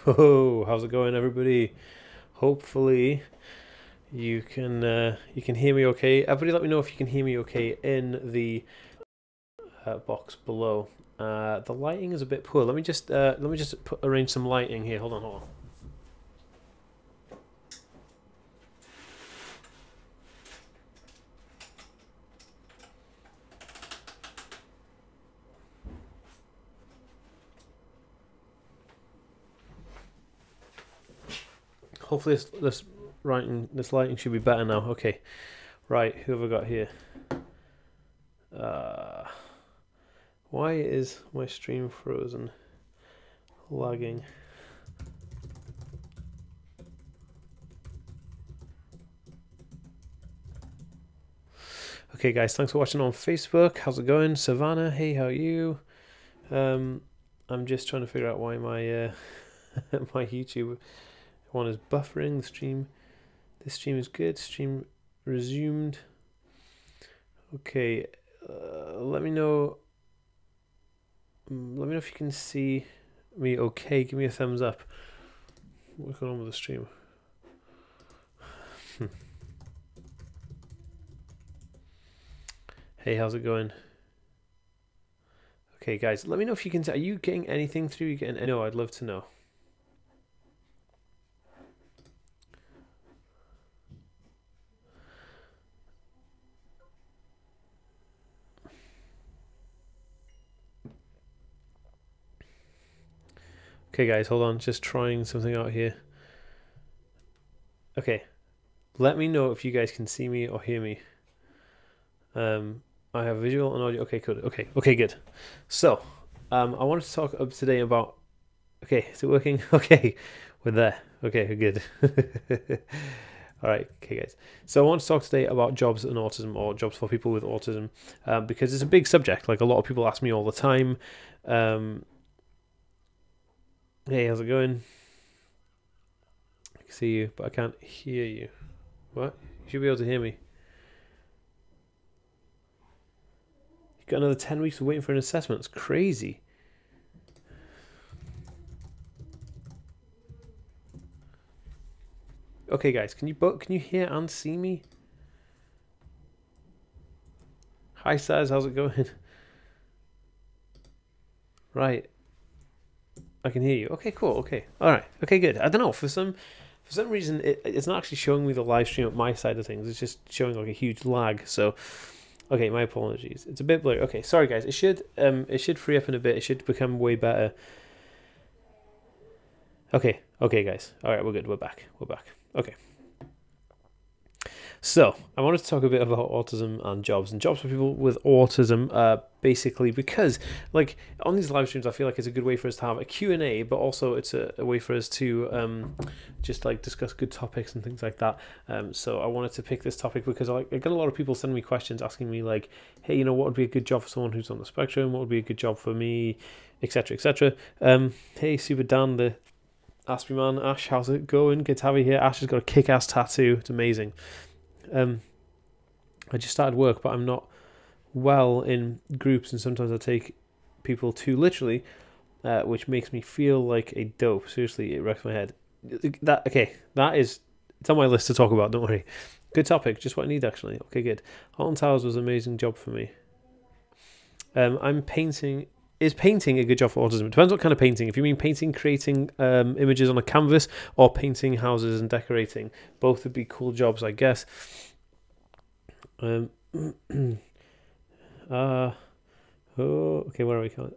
Oh, how's it going, everybody? Hopefully you can hear me okay. Everybody, let me know if you can hear me okay in the box below. The lighting is a bit poor. Let me just arrange some lighting here. Hold on, hold on. Hopefully this lighting should be better now. Okay, right. Who have I got here? Why is my stream frozen? Lagging. Okay, guys, thanks for watching on Facebook. How's it going? Savannah, hey, how are you? I'm just trying to figure out why my my YouTube one is buffering. This stream is good. Stream resumed. Okay, let me know. Let me know if you can see me. Okay, give me a thumbs up. What's going on with the stream? Hey, how's it going? Okay, guys, let me know if you can. Are you getting anything through? You getting? No, I'd love to know. Okay, guys, hold on. Just trying something out here. Okay, let me know if you guys can see me or hear me. I have visual and audio. Okay, good. Okay, good. So, I wanted to talk up today about. Okay, is it working? Okay, we're there. Okay, we're good. All right, okay, guys. So I want to talk today about jobs and autism, or jobs for people with autism, because it's a big subject. Like, a lot of people ask me all the time. Hey, how's it going? I can see you, but I can't hear you. What? You should be able to hear me. You've got another 10 weeks of waiting for an assessment. It's crazy. Okay, guys, can you hear and see me? Hi, Saz, how's it going? Right. I can hear you. Okay, cool. Okay. All right. Okay, good. I don't know. For some reason, it's not actually showing me the live stream at my side of things. It's just showing like a huge lag. So, okay, my apologies. It's a bit blurry. Okay, sorry guys. It should free up in a bit. It should become way better. Okay, guys. All right, we're good. We're back. Okay. So, I wanted to talk a bit about autism and jobs for people with autism, basically because, like, on these live streams, I feel like it's a good way for us to have a Q&A, but also it's a way for us to just, like, discuss good topics and things like that. So I wanted to pick this topic because I get a lot of people sending me questions asking me, like, hey, what would be a good job for someone who's on the spectrum? What would be a good job for me? Etc., etc. Hey, Super Dan, the Aspie man. Ash, how's it going? Good to have you here. Ash has got a kick-ass tattoo. It's amazing. I just started work, but I'm not well in groups, and sometimes I take people too literally, which makes me feel like a dope. Seriously, it wrecks my head. It's on my list to talk about. Don't worry. Good topic, just what I need actually. Okay, good. Alton Towers was an amazing job for me. I'm painting. Is painting a good job for autism? It depends what kind of painting. If you mean painting, creating images on a canvas, or painting houses and decorating, both would be cool jobs, I guess. Okay, where are we going?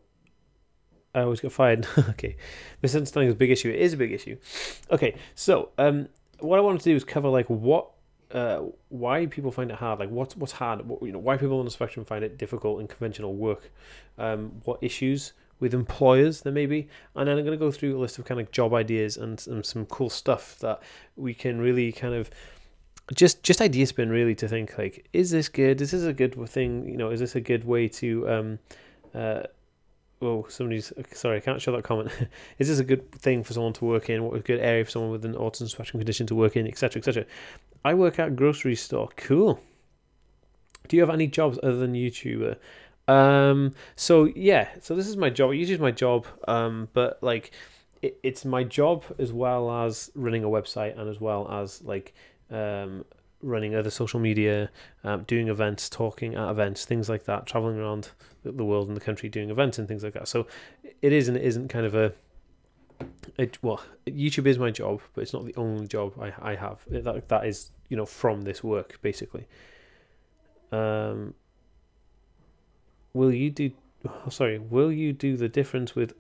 I always get fired. Okay, misunderstanding is a big issue. It is a big issue. Okay, so what I wanted to do is cover like why people find it hard, like what's hard, why people on the spectrum find it difficult in conventional work, what issues with employers there may be, and then I'm going to go through a list of kind of job ideas and some cool stuff that we can really kind of just idea spin, really, to think like, is this good? Is this a good thing? Is this a good way to somebody's sorry, I can't show that comment. Is this a good thing for someone to work in? What a good area for someone with an autism spectrum condition to work in, etc., etc. I work at a grocery store. Cool. Do you have any jobs other than YouTuber? So this is my job. Usually it's my job, but like, it's my job as well as running a website and as well as like running other social media, doing events, talking at events, things like that, traveling around the world and the country doing events and things like that. So it is and it isn't kind of well, YouTube is my job, but it's not the only job I have. That is, you know, from this work basically. Will you do the difference with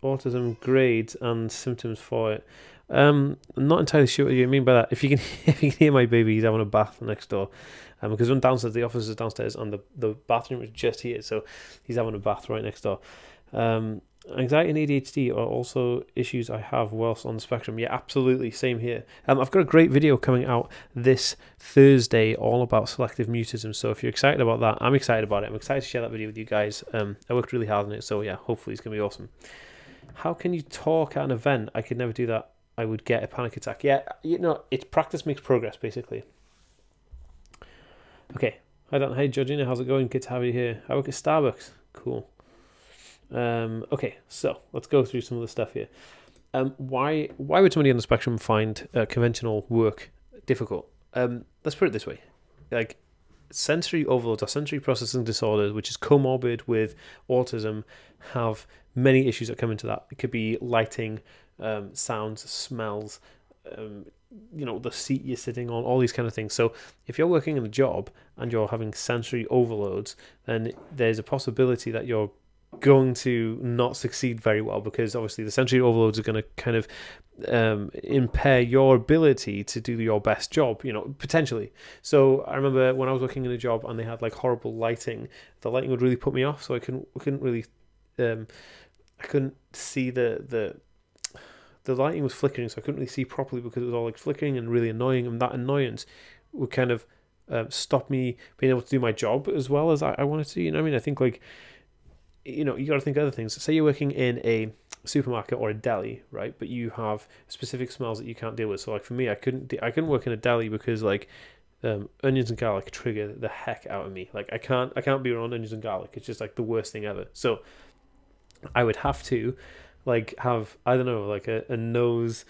autism grades and symptoms for it? I'm not entirely sure what you mean by that. If you can hear my baby, he's having a bath next door, because I'm downstairs, the office is downstairs, and the bathroom is just here, so he's having a bath right next door. Anxiety and ADHD are also issues I have whilst on the spectrum. Yeah, absolutely, same here. I've got a great video coming out this Thursday all about selective mutism, so if you're excited about that, I'm excited about it. I'm excited to share that video with you guys. I worked really hard on it, so yeah, hopefully it's going to be awesome. How can you talk at an event? I could never do that. I would get a panic attack. Yeah, you know, it's practice makes progress, basically. Okay, hi Georgina, how's it going? Good to have you here. I work at Starbucks. Cool. Okay, so let's go through some of the stuff here. Why would somebody on the spectrum find conventional work difficult? Let's put it this way: like sensory overload or sensory processing disorders, which is comorbid with autism, have many issues that come into that. It could be lighting, sounds, smells, you know, the seat you're sitting on, all these kind of things. So if you're working in a job and you're having sensory overloads, then there's a possibility that you're going to not succeed very well, because obviously the sensory overloads are going to kind of impair your ability to do your best job, you know, potentially. So I remember when I was working in a job and they had like horrible lighting, the lighting would really put me off, so I couldn't really I couldn't see the lighting was flickering, so I couldn't really see properly because it was all like flickering and really annoying, and that annoyance would kind of stop me being able to do my job as well as I wanted to. You know what I mean? I think, like, you know, you got to think of other things. Say you're working in a supermarket or a deli, right? But you have specific smells that you can't deal with. So like for me, I couldn't work in a deli because like onions and garlic trigger the heck out of me. Like I can't be around onions and garlic. It's just like the worst thing ever. So I would have to like have, I don't know, like a nose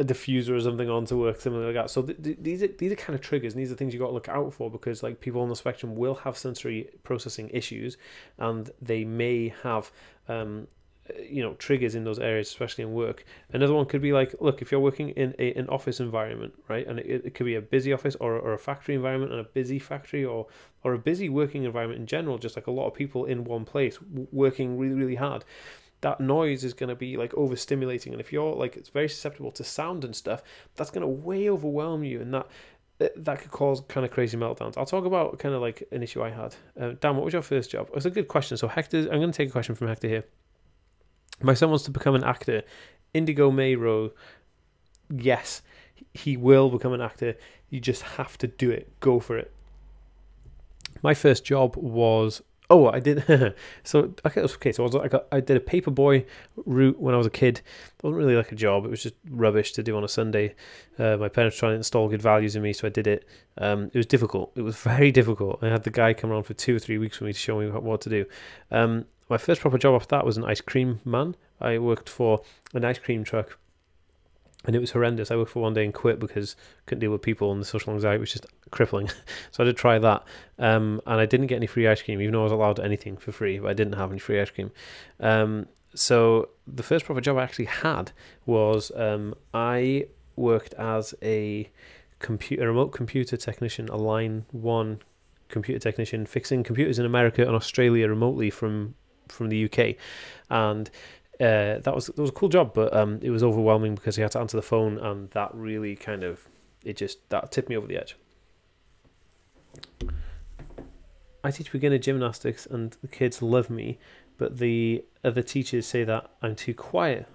a diffuser or something on to work, something like that. So these are kind of triggers, and these are things you got to look out for, because like people on the spectrum will have sensory processing issues, and they may have you know, triggers in those areas, especially in work. Another one could be like, look, if you're working in an office environment, right, and it could be a busy office or a factory environment, and a busy factory or a busy working environment in general, just like a lot of people in one place working really, really hard, that noise is going to be like overstimulating. And if you're like, it's very susceptible to sound and stuff, that's going to way overwhelm you, and that could cause kind of crazy meltdowns. I'll talk about kind of like an issue I had. Dan, what was your first job? It's a good question. So Hector, I'm going to take a question from Hector here. My son wants to become an actor. Indigo Mayro, yes, he will become an actor. You just have to do it. Go for it. My first job was, I did. So I did a paperboy route when I was a kid. It wasn't really like a job. It was just rubbish to do on a Sunday. My parents were trying to install good values in me, so I did it. It was difficult. It was very difficult. I had the guy come around for 2 or 3 weeks for me to show me what to do. My first proper job after that was an ice cream man. I worked for an ice cream truck, and it was horrendous. I worked for one day and quit because I couldn't deal with people, and the social anxiety was just crippling. So I did try that, and I didn't get any free ice cream, even though I was allowed anything for free, but I didn't have any free ice cream. So the first proper job I actually had was I worked as a remote computer technician, a line 1 computer technician, fixing computers in America and Australia remotely from the UK, and that was a cool job, but it was overwhelming because you had to answer the phone, and that really kind of that tipped me over the edge. I teach beginner gymnastics, and the kids love me, but the other teachers say that I'm too quiet.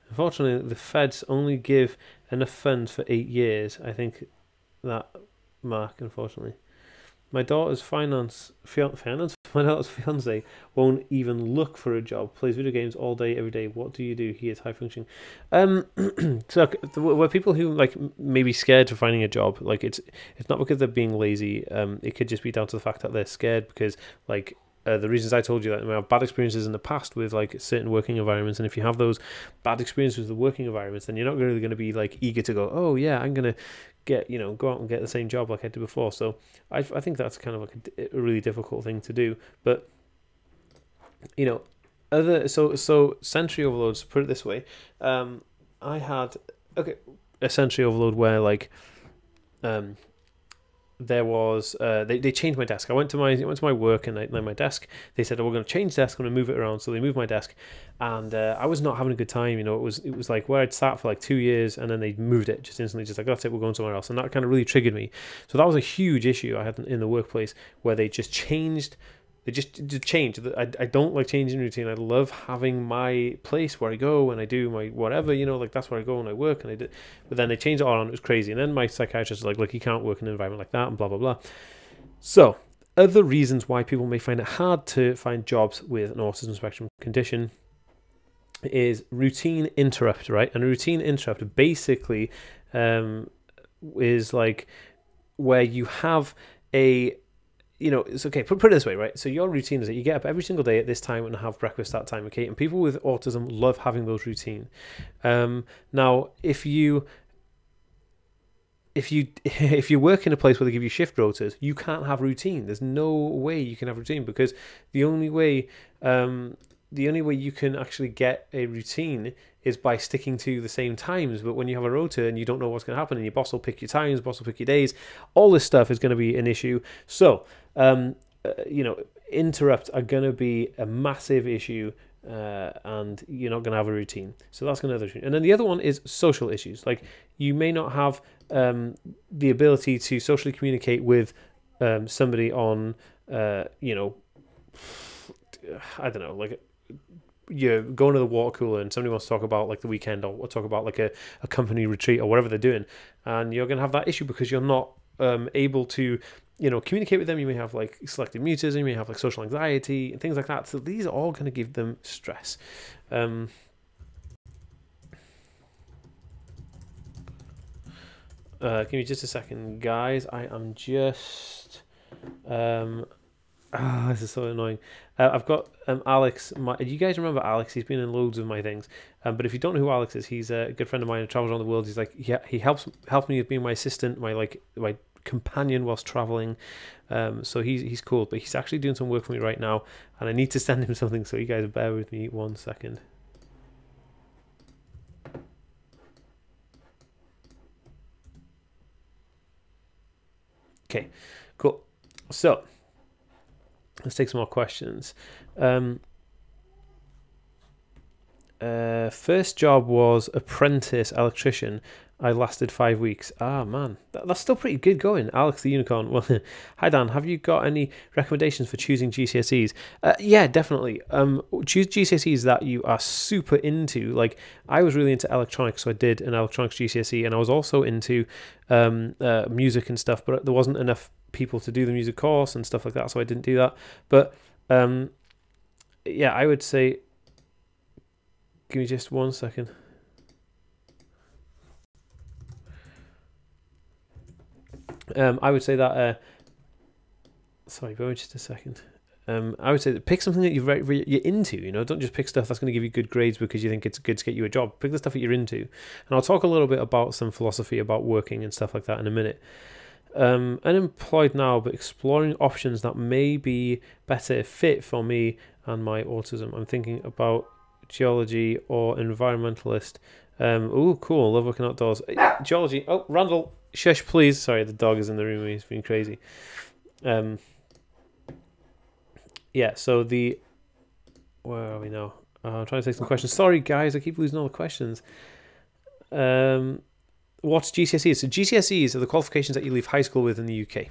Unfortunately, the feds only give enough funds for 8 years. I think that, Mark, unfortunately. My daughter's my daughter's fiance won't even look for a job. Plays video games all day, every day. What do you do? He is high functioning. So were people who like maybe scared for finding a job, like it's not because they're being lazy. It could just be down to the fact that they're scared because like the reasons I told you that, I have bad experiences in the past with like certain working environments, and if you have those bad experiences with the working environments, then you're not really going to be like eager to go, oh yeah, I'm going to get, go out and get the same job like I did before. So I think that's kind of like a really difficult thing to do. But so sensory overloads, put it this way, I had a sensory overload where like there was they changed my desk. I went to my work, and my desk, they said, oh, we're going to change desk, I'm going to move it around. So they moved my desk, and I was not having a good time. It was like where I'd sat for like 2 years, and then they moved it just instantly, just like, that's it, we're going somewhere else. And that kind of really triggered me. So that was a huge issue I had in the workplace, where they just changed. They just changed. I don't like changing routine. I love having my place where I go and I do my whatever, like that's where I go and I work and I do. But then they changed it all, and it was crazy. And then my psychiatrist was like, look, you can't work in an environment like that, and blah, blah, blah. So other reasons why people may find it hard to find jobs with an autism spectrum condition is routine interrupt, right? And a routine interrupt basically is like where you have a it's okay. Put it this way, right? So your routine is that you get up every single day at this time and have breakfast that time, okay? And people with autism love having those routines. Now, if you work in a place where they give you shift rotors, you can't have routine. There's no way you can have routine, because the only way you can actually get a routine is by sticking to the same times. But when you have a rota and you don't know what's going to happen, and your boss will pick your times, boss will pick your days, all this stuff is going to be an issue. So, interrupts are going to be a massive issue, and you're not going to have a routine. So that's going to be another issue. And then the other one is social issues. Like, you may not have the ability to socially communicate with somebody on, I don't know, like, you're going to the water cooler and somebody wants to talk about like the weekend, or talk about like a company retreat or whatever they're doing, and you're going to have that issue because you're not able to communicate with them. You may have like selective mutism, you may have like social anxiety and things like that. So these are all going to give them stress. Give me just a second, guys. I am just this is so annoying. I've got Alex. You guys remember Alex? He's been in loads of my things. But if you don't know who Alex is, he's a good friend of mine who travels around the world. He's like, he helped me with being my assistant, my companion whilst traveling. So he's cool. But he's actually doing some work for me right now, and I need to send him something. So you guys bear with me 1 second. Okay, cool. So let's take some more questions. First job was apprentice electrician. I lasted 5 weeks. Ah, man, that's still pretty good going. Alex the Unicorn. Well, hi Dan, have you got any recommendations for choosing GCSEs? Yeah, definitely. Choose GCSEs that you are super into. Like, I was really into electronics, so I did an electronics GCSE, and I was also into music and stuff, but there wasn't enough people to do the music course and stuff like that, so I didn't do that. But yeah, I would say, give me just 1 second. I would say that sorry, wait just a second. I would say that pick something that you're into. Don't just pick stuff that's going to give you good grades because you think it's good to get you a job. Pick the stuff that you're into, and I'll talk a little bit about some philosophy about working and stuff like that in a minute. Unemployed now, but exploring options that may be better fit for me and my autism. I'm thinking about geology or environmentalist. Oh, cool. Love working outdoors. Geology. Oh, Randall, shush, please. Sorry, the dog is in the room. He's been crazy. Yeah, so where are we now? I'm trying to take some questions. Sorry, guys, I keep losing all the questions. What's GCSEs? So GCSEs are the qualifications that you leave high school with in the UK.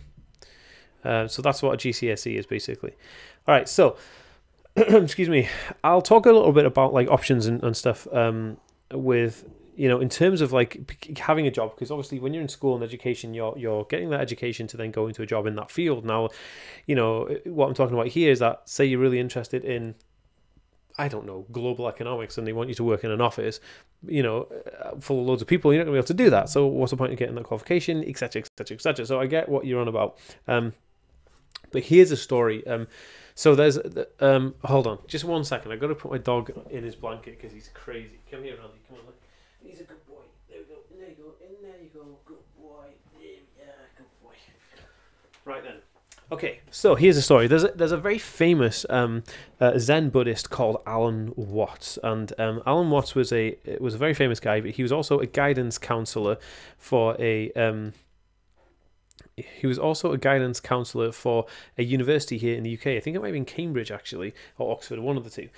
So that's what a GCSE is, basically. All right, so excuse me. I'll talk a little bit about like options and stuff with, in terms of like having a job, because obviously when you're in school and education, you're getting that education to then go into a job in that field. Now, what I'm talking about here is that, say you're really interested in, I don't know, global economics, and they want you to work in an office, full of loads of people, you're not going to be able to do that. So what's the point of getting that qualification, etc., etc., etc. So I get what you're on about. But here's a story. So there's hold on, just 1 second. I've got to put my dog in his blanket because he's crazy. Come here, Randy. Come on, look. He's a good boy. There we go. There you go. In there you go. Good boy. Yeah, good boy. Right then. Okay, so here's a story. There's a very famous Zen Buddhist called Alan Watts, and Alan Watts was a very famous guy, but he was also a guidance counselor for a university here in the UK. I think it might be in Cambridge actually, or Oxford, one of the two.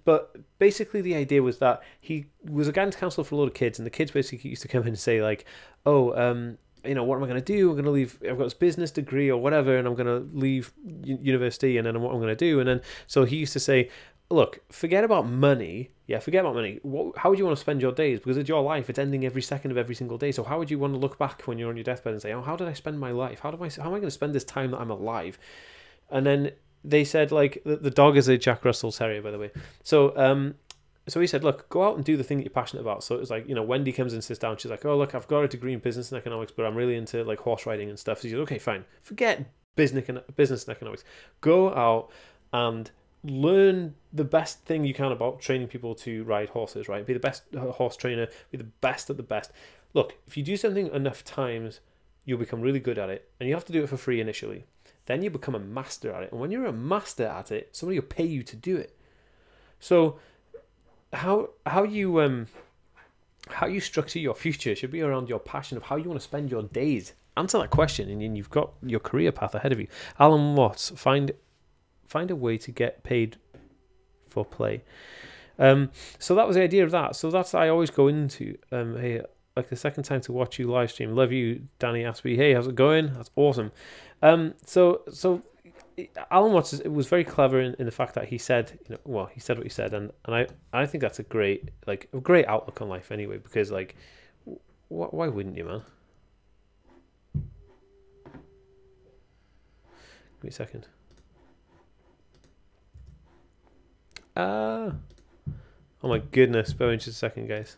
But basically the idea was that he was a guidance counselor for a lot of kids, and the kids basically used to come in and say like, oh, you know, what am I going to do? I'm going to leave. I've got this business degree or whatever, and I'm going to leave university, and then what I'm going to do. And then so he used to say, look, forget about money. Yeah, forget about money. How would you want to spend your days? Because it's your life. It's ending every second of every single day. So how would you want to look back when you're on your deathbed and say, oh, how did I spend my life? How am I going to spend this time that I'm alive? And then they said, like, the dog is a Jack Russell Terrier, by the way. So so he said, look, go out and do the thing that you're passionate about. So it was like, you know, Wendy comes and sits down. She's like, oh, look, I've got a degree in business and economics, but I'm really into like horse riding and stuff. So he said, okay, fine. Forget business and economics. Go out and learn the best thing you can about training people to ride horses, right? Be the best horse trainer, be the best at the best. Look, if you do something enough times, you'll become really good at it. And you have to do it for free initially. Then you become a master at it. And when you're a master at it, somebody will pay you to do it. So how you structure your future should be around your passion of how you want to spend your days. Answer that question, and you've got your career path ahead of you. Alan Watts, find a way to get paid for play. So that was the idea of that. So that's I always go into. Hey, like the second time to watch you live stream. Love you, Danny Aspie. Hey, how's it going? That's awesome. So Alan Watts was very clever in the fact that he said, you know, well, he said what he said, and I think that's a great outlook on life anyway, because like, why wouldn't you, man? Give me a second. Oh my goodness, bear with me just a second, guys.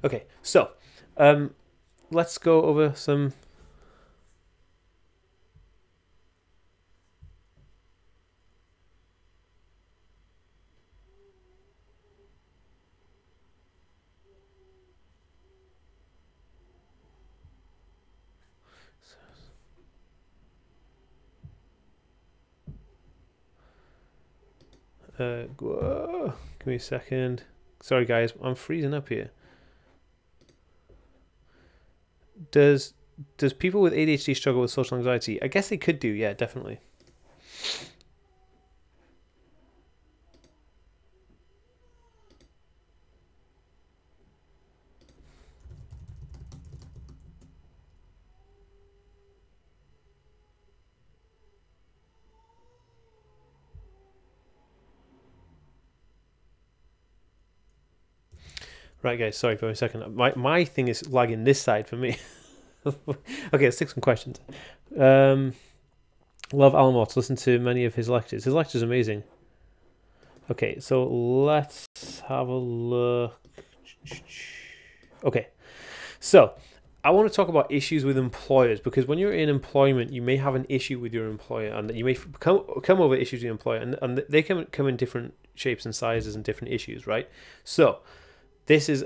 Okay, so let's go over some. Whoa, give me a second. Sorry, guys, I'm freezing up here. Does people with ADHD struggle with social anxiety? I guess they could do, yeah, definitely. Right, guys, sorry for a second. My thing is lagging this side for me. Okay, let's take some questions. Love Alan Watts. Listen to many of his lectures. His lectures are amazing. Okay, so let's have a look. Okay, so I want to talk about issues with employers, because when you're in employment, you may have an issue with your employer, and you may come over issues with your employer, and they come in different shapes and sizes and different issues, right? So this is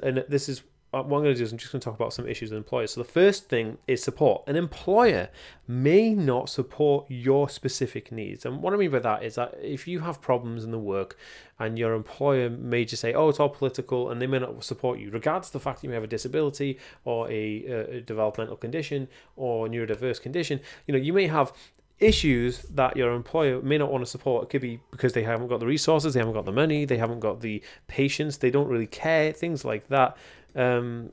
what I'm going to do is I'm just going to talk about some issues with employers. So the first thing is support. An employer may not support your specific needs. And what I mean by that is that if you have problems in the work and your employer may just say, oh, it's all political, and they may not support you, regardless of the fact that you may have a disability or a developmental condition or neurodiverse condition, you know, you may have issues that your employer may not want to support. It could be because they haven't got the resources, they haven't got the money, they haven't got the patience, they don't really care, things like that. And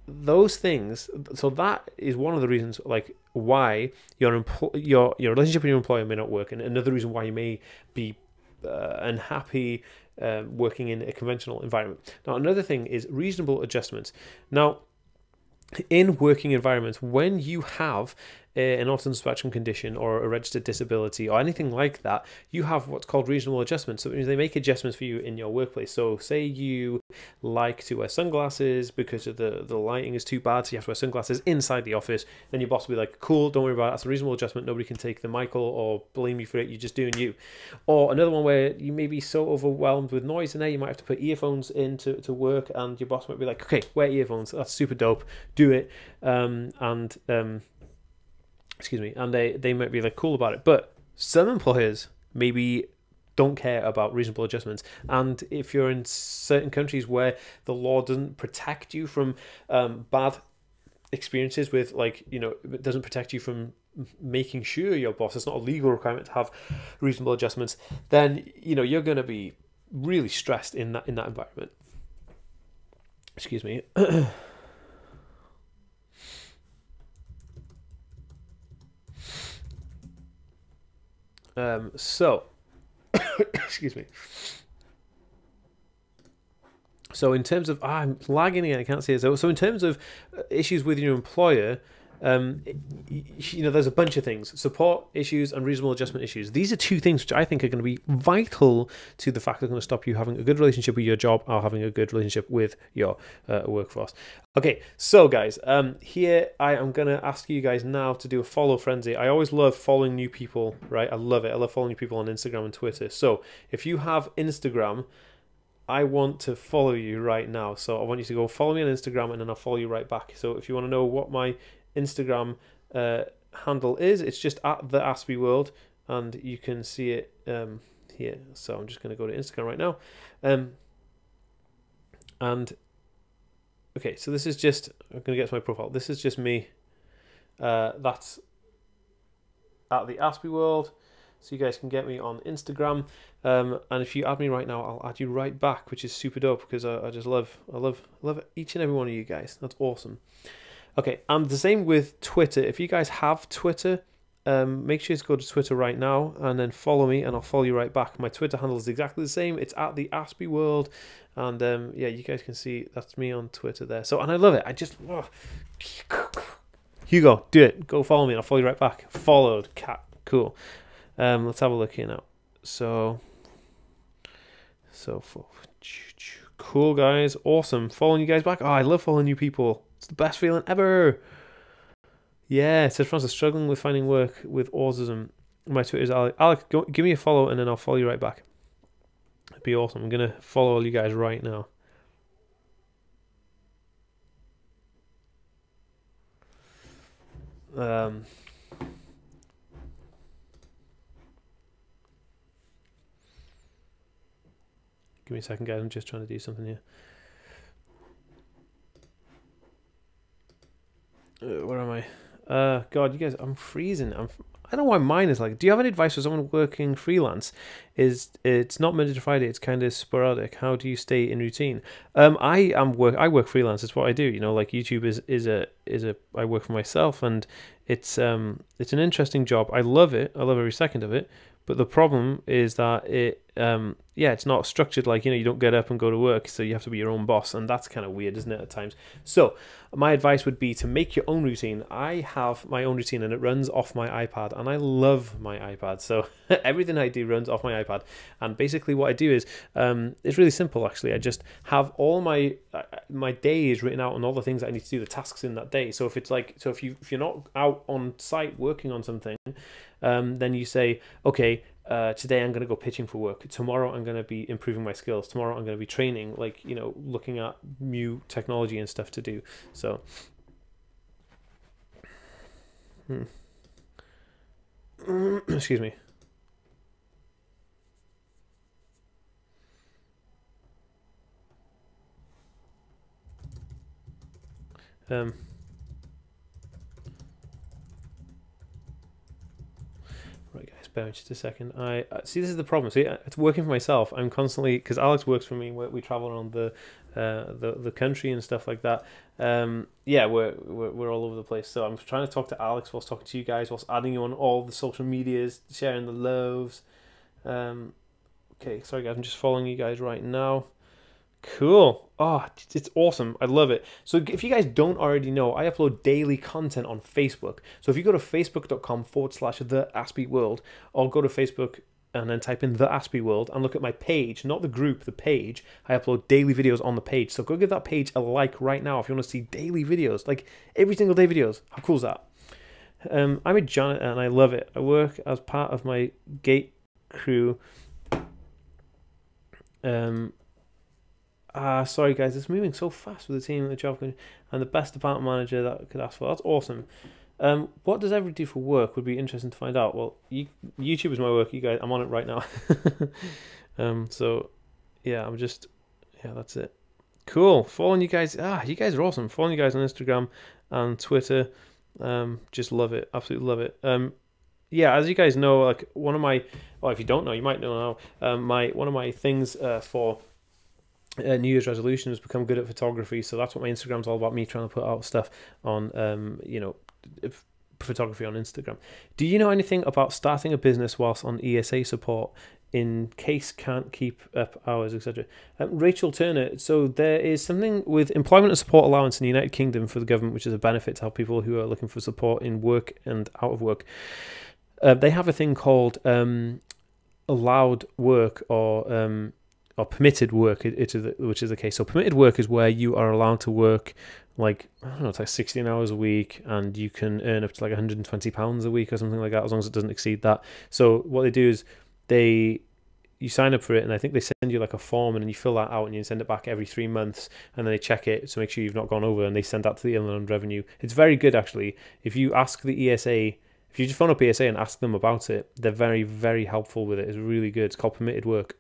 those things, so that is one of the reasons, like, why your relationship with your employer may not work, and another reason why you may be unhappy working in a conventional environment. Now, another thing is reasonable adjustments. Now, in working environments, when you have an autism spectrum condition or a registered disability or anything like that, you have what's called reasonable adjustments. So it means they make adjustments for you in your workplace. So say you like to wear sunglasses because of the lighting is too bad, so you have to wear sunglasses inside the office, then your boss will be like, cool, don't worry about it, that's a reasonable adjustment, nobody can take the Michael or blame you for it, you're just doing you. Or another one where you may be so overwhelmed with noise in there, you might have to put earphones in to work, and your boss might be like, okay, wear earphones, that's super dope, do it. Excuse me, and they might be like cool about it. But some employers maybe don't care about reasonable adjustments, and if you're in certain countries where the law doesn't protect you from bad experiences with, like, you know, it doesn't protect you from making sure your boss, it's not a legal requirement to have reasonable adjustments, then, you know, you're going to be really stressed in that environment. Excuse me. So excuse me. So in terms of, I'm lagging again, I can't see it. So in terms of issues with your employer, you know, there's a bunch of things: support issues and reasonable adjustment issues. These are two things which I think are going to be vital to the fact they're going to stop you having a good relationship with your job or having a good relationship with your workforce. Okay, so guys, here I am going to ask you guys now to do a follow frenzy. I always love following new people, right? I love it. I love following new people on Instagram and Twitter. So if you have Instagram, I want to follow you right now. So I want you to go follow me on Instagram, and then I'll follow you right back. So if you want to know what my Instagram handle is, it's just at TheAspieWorld, and you can see it here. So I'm just going to go to Instagram right now. And okay, so this is just, I'm going to get to my profile. This is just me. That's at TheAspieWorld. So you guys can get me on Instagram, and if you add me right now, I'll add you right back, which is super dope, because I just love each and every one of you guys. That's awesome. Okay, and the same with Twitter. If you guys have Twitter, make sure to go to Twitter right now and then follow me, and I'll follow you right back. My Twitter handle is exactly the same. It's at TheAspieWorld, and yeah, you guys can see that's me on Twitter there. So, and I love it. I just, Hugo, do it. Go follow me, and I'll follow you right back. Followed, cat, cool. Let's have a look here now. So cool, guys, awesome. Following you guys back. Oh, I love following new people. It's the best feeling ever. Yeah, it says Francis struggling with finding work with autism. My Twitter is Alec. Alec, give me a follow, and then I'll follow you right back. It'd be awesome. I'm gonna follow all you guys right now. Give me a second, guys. I'm just trying to do something here. Where am I? God, you guys, I'm freezing. I don't know why mine is like. Do you have any advice for someone working freelance? It's not Monday to Friday. It's kind of sporadic. How do you stay in routine? I work freelance. It's what I do. You know, like YouTube is a I work for myself, and it's an interesting job. I love it. I love every second of it. But the problem is that it's not structured, like, you know, you don't get up and go to work, so you have to be your own boss, and that's kind of weird, isn't it, at times? So my advice would be to make your own routine. I have my own routine, and it runs off my iPad, and I love my iPad. So everything I do runs off my iPad, and basically what I do is it's really simple, actually. I just have all my days written out, and all the things that I need to do, the tasks in that day. So if you're not out on site working on something, then you say, okay, today I'm going to go pitching for work. Tomorrow I'm going to be improving my skills. Tomorrow I'm going to be training, like, you know, looking at new technology and stuff to do. So, excuse me. Right, guys, bear with me just a second. I see, this is the problem. See, it's working for myself. I'm constantly, because Alex works for me. We travel around the country and stuff like that. Yeah, we're all over the place. So I'm trying to talk to Alex whilst talking to you guys, whilst adding you on all the social medias, sharing the loves. Okay, sorry guys, I'm just following you guys right now. Cool. Oh, it's awesome. I love it. So if you guys don't already know, I upload daily content on Facebook. So if you go to facebook.com/TheAspieWorld, or go to Facebook and then type in TheAspieWorld and look at my page, not the group, the page, I upload daily videos on the page. So go give that page a like right now if you want to see daily videos, like every single day videos. How cool is that? I'm a janitor and I love it. I work as part of my gate crew. Sorry guys, it's moving so fast with the team and the job, and the best department manager that I could ask for. That's awesome. What does everybody do for work? Would be interesting to find out. Well, YouTube is my work. You guys, I'm on it right now. So yeah, that's it. Cool. Following you guys. You guys are awesome. Following you guys on Instagram and Twitter. Just love it. Absolutely love it. Yeah, as you guys know, like one of my, well, if you don't know, you might know now. One of my things for New Year's resolution is become good at photography. So that's what my Instagram's all about. Me trying to put out stuff on, photography on Instagram. Do you know anything about starting a business whilst on ESA support in case can't keep up hours, etc.? Rachel Turner. So there is something with employment and support allowance in the United Kingdom for the government, which is a benefit to help people who are looking for support in work and out of work. They have a thing called allowed work or permitted work, which is the case. So permitted work is where you are allowed to work like, I don't know, it's like 16 hours a week, and you can earn up to like £120 a week or something like that, as long as it doesn't exceed that. So what they do is you sign up for it, and I think they send you like a form, and then you fill that out and you send it back every 3 months, and then they check it to make sure you've not gone over, and they send that to the Inland Revenue. It's very good actually. If you ask the ESA, if you just phone up ESA and ask them about it, they're very, very helpful with it. It's really good. It's called permitted work.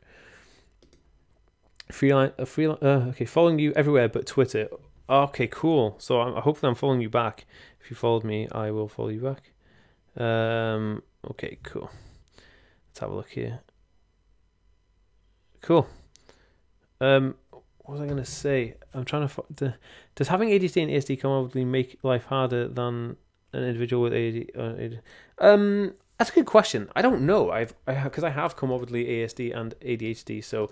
Okay, following you everywhere but Twitter. Okay, cool. So hopefully I'm following you back. If you followed me, I will follow you back. Okay, cool. Let's have a look here. Cool. What was I going to say? I'm trying to... Does having ADHD and ASD commonly make life harder than an individual with ADHD? That's a good question. I don't know. Because I have comorbidly ASD and ADHD, so...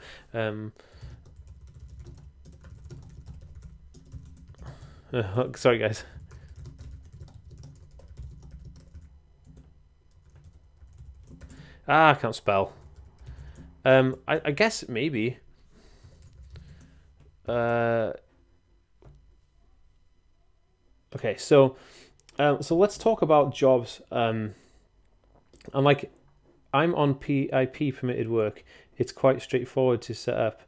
sorry guys. I can't spell. I guess maybe. Okay, so let's talk about jobs. And like, I'm on PIP permitted work. It's quite straightforward to set up.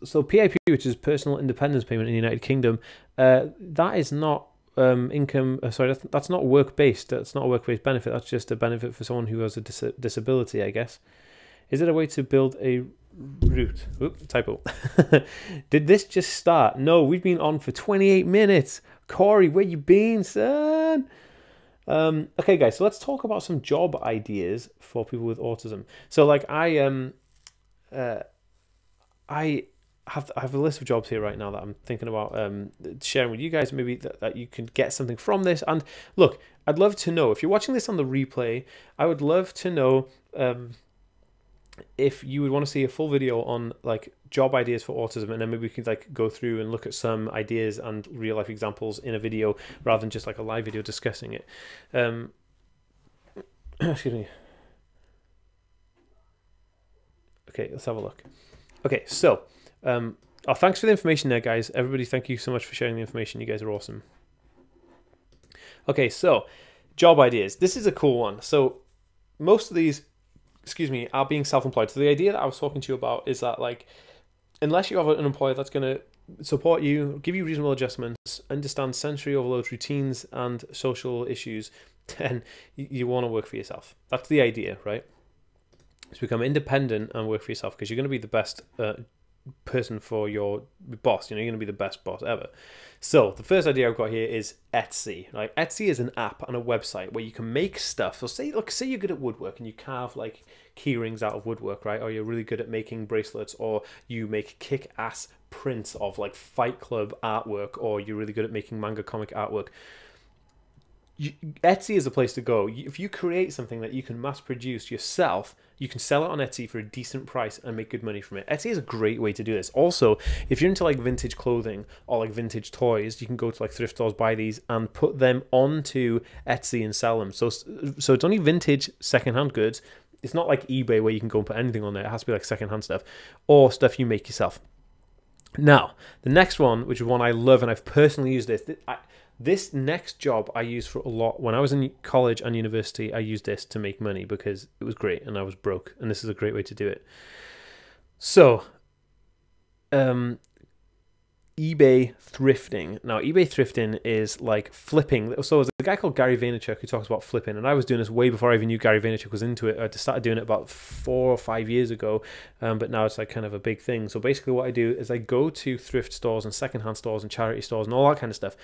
So PIP, which is Personal Independence Payment in the United Kingdom, that is not income. Sorry, that's not work based. That's not a work based benefit. That's just a benefit for someone who has a disability, I guess. Is it a way to build a route? Oop, typo. Did this just start? No, we've been on for 28 minutes. Corey, where you been, son? Okay, guys. So let's talk about some job ideas for people with autism. So, like, I have a list of jobs here right now that I'm thinking about sharing with you guys. Maybe that you can get something from this. And look, I'd love to know, if you're watching this on the replay, I would love to know if you would want to see a full video on like job ideas for autism, and then maybe we could like go through and look at some ideas and real life examples in a video rather than just like a live video discussing it. Excuse me. Okay, let's have a look. Okay, so thanks for the information there, guys. Everybody, thank you so much for sharing the information. You guys are awesome. Okay, so job ideas. This is a cool one. So most of these, are being self-employed. So the idea that I was talking to you about is that, like, unless you have an employer that's going to support you, give you reasonable adjustments, understand sensory overload routines and social issues, then you want to work for yourself. That's the idea, right? To become independent and work for yourself, because you're going to be the best person for your boss. You're going to be the best boss ever. So the first idea I've got here is Etsy. Like, Etsy is an app and a website where you can make stuff. So say you're good at woodwork and you carve like key rings out of woodwork, right? Or you're really good at making bracelets, or you make kick-ass prints of like Fight Club artwork, or you're really good at making manga comic artwork. Etsy is the place to go. If you create something that you can mass produce yourself, you can sell it on Etsy for a decent price and make good money from it. Etsy is a great way to do this. Also, if you're into like vintage clothing or like vintage toys, you can go to like thrift stores, buy these, and put them onto Etsy and sell them. So it's only vintage secondhand goods. It's not like eBay where you can go and put anything on there. It has to be like secondhand stuff or stuff you make yourself. Now, the next one, which is one I love, and I've personally used this. This next job I used for a lot. When I was in college and university, I used this to make money because it was great and I was broke, and this is a great way to do it. So, eBay thrifting. Now, eBay thrifting is like flipping. So there's a guy called Gary Vaynerchuk who talks about flipping, and I was doing this way before I even knew Gary Vaynerchuk was into it. I started doing it about 4 or 5 years ago, but now it's like kind of a big thing. So basically what I do is I go to thrift stores and secondhand stores and charity stores and all that kind of stuff,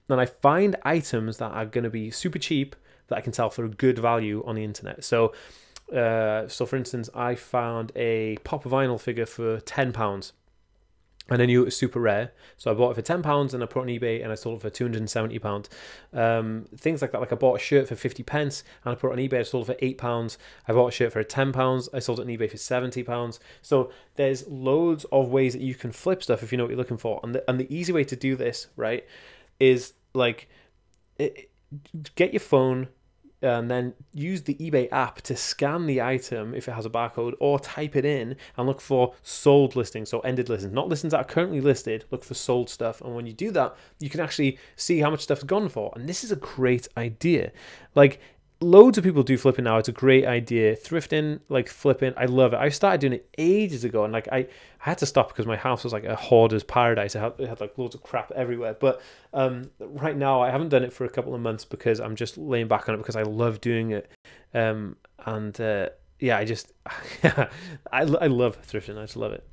and I find items that are going to be super cheap that I can sell for a good value on the internet. So for instance, I found a pop vinyl figure for £10. And I knew it was super rare, so I bought it for £10 and I put it on eBay and I sold it for £270. Things like that, like I bought a shirt for 50p and I put it on eBay, I sold it for £8. I bought a shirt for £10, I sold it on eBay for £70. So there's loads of ways that you can flip stuff if you know what you're looking for. And the easy way to do this, right, is like get your phone, and then use the eBay app to scan the item if it has a barcode, or type it in and look for sold listings, so ended listings, not listings that are currently listed. Look for sold stuff, and when you do that, you can actually see how much stuff's gone for. And this is a great idea. Like, loads of people do flipping now. It's a great idea. Thrifting, like flipping, I love it. I started doing it ages ago, and like I had to stop because my house was like a hoarder's paradise. It had like loads of crap everywhere. But right now I haven't done it for a couple of months because I'm just laying back on it because I love doing it. Yeah, I just I love thrifting. I just love it.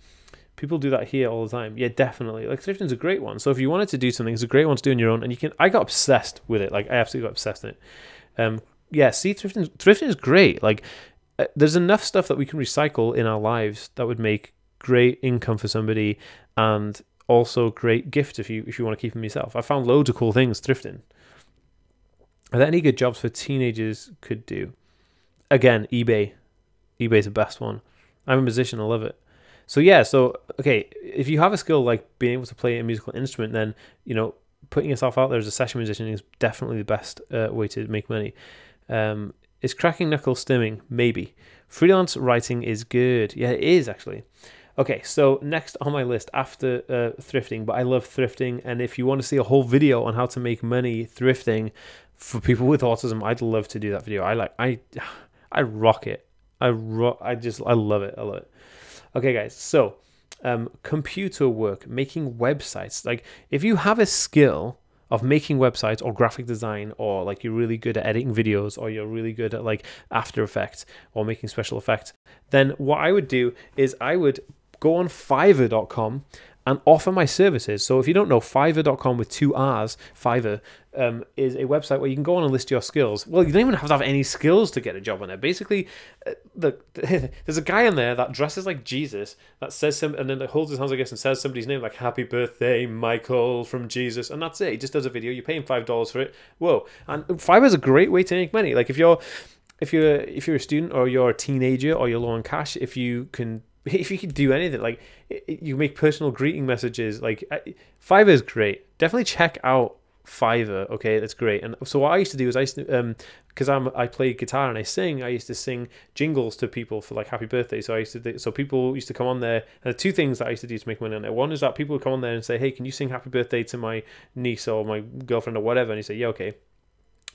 People do that here all the time. Yeah, definitely. Like, thrifting's a great one. So if you wanted to do something, it's a great one to do on your own. And you can. I got obsessed with it. Like, I absolutely got obsessed with it. Yeah, see, thrifting is great. Like, there's enough stuff that we can recycle in our lives that would make great income for somebody, and also great gifts if you want to keep them yourself. I found loads of cool things thrifting. Are there any good jobs for teenagers could do? Again, eBay. eBay's the best one. I'm a musician. I love it. So yeah, okay, if you have a skill like being able to play a musical instrument, then, you know, putting yourself out there as a session musician is definitely the best way to make money. Is cracking knuckles stimming? Maybe. Freelance writing is good. Yeah, it is actually. Okay, so next on my list after thrifting, but I love thrifting, and if you want to see a whole video on how to make money thrifting for people with autism, I'd love to do that video. I rock it. I love it. I love it. Okay, guys, so computer work, making websites. Like, if you have a skill of making websites or graphic design, or like you're really good at editing videos, or you're really good at like After Effects or making special effects, then what I would do is I would go on Fiverr.com and offer my services. So if you don't know, Fiverr.com with 2 R's, Fiverr, is a website where you can go on and list your skills. Well, you don't even have to have any skills to get a job on there. Basically, there's a guy on there that dresses like Jesus, that says and then holds his hands, I guess, and says somebody's name, like, "Happy birthday, Michael from Jesus," and that's it. He just does a video. You pay him $5 for it. Whoa! And Fiverr is a great way to make money. Like, if you're a student, or you're a teenager, or you're low on cash, if you can do anything, like, you make personal greeting messages, like, Fiverr is great. Definitely check out Fiverr. Okay, that's great. And so what I used to do is because I play guitar and I used to sing jingles to people for like happy birthday. So people used to come on there, and the 2 things that I used to do to make money on there. One is that people would come on there and say, "Hey, can you sing happy birthday to my niece or my girlfriend or whatever?" And you say, "Yeah, okay."